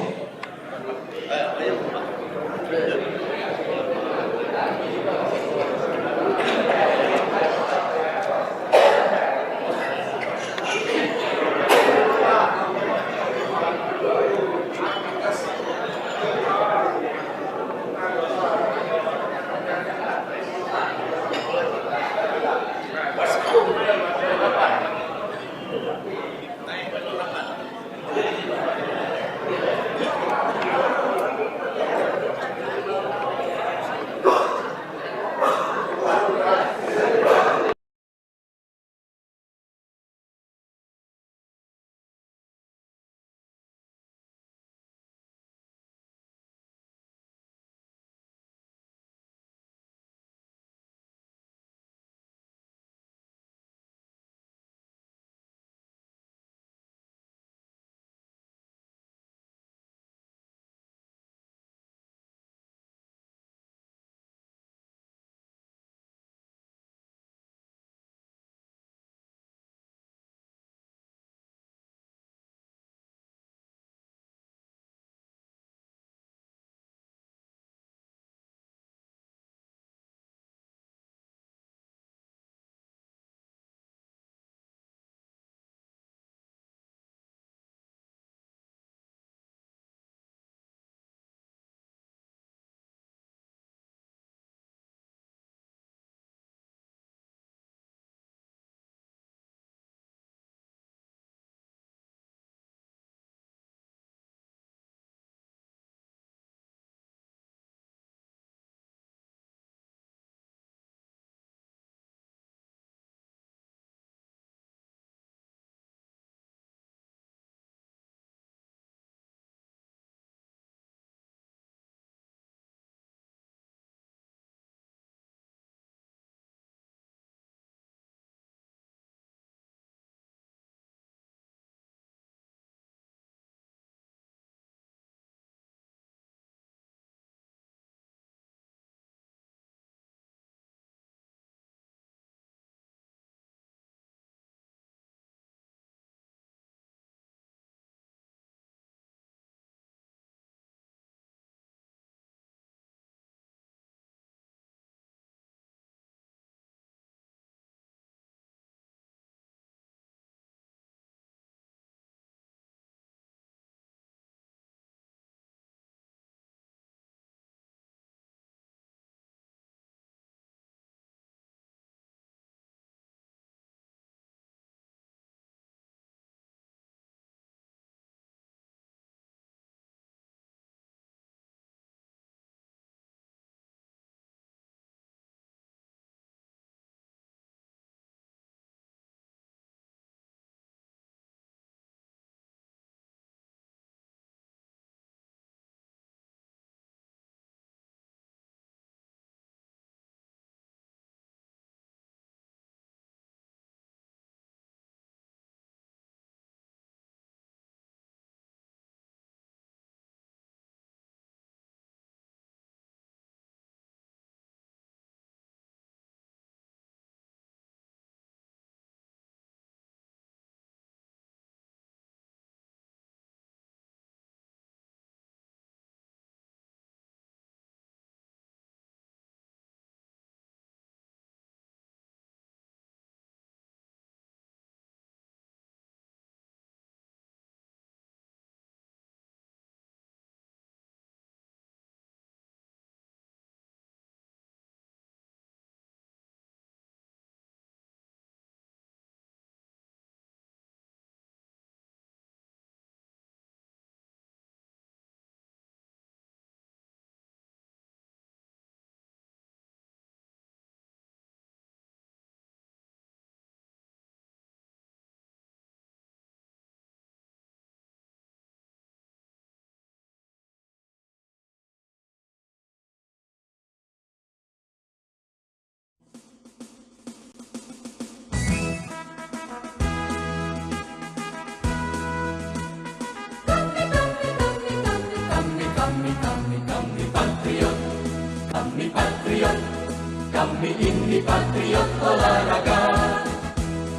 Kami ini patriot olahraga,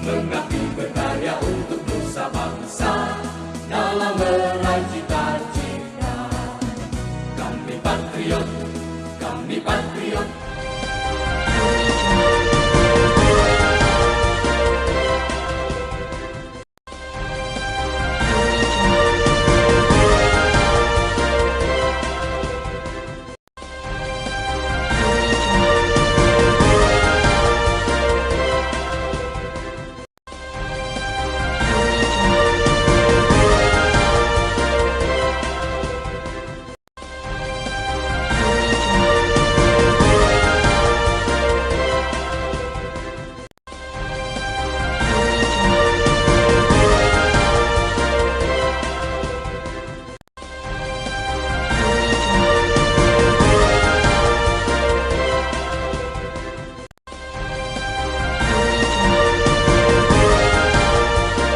mengabdi berkarya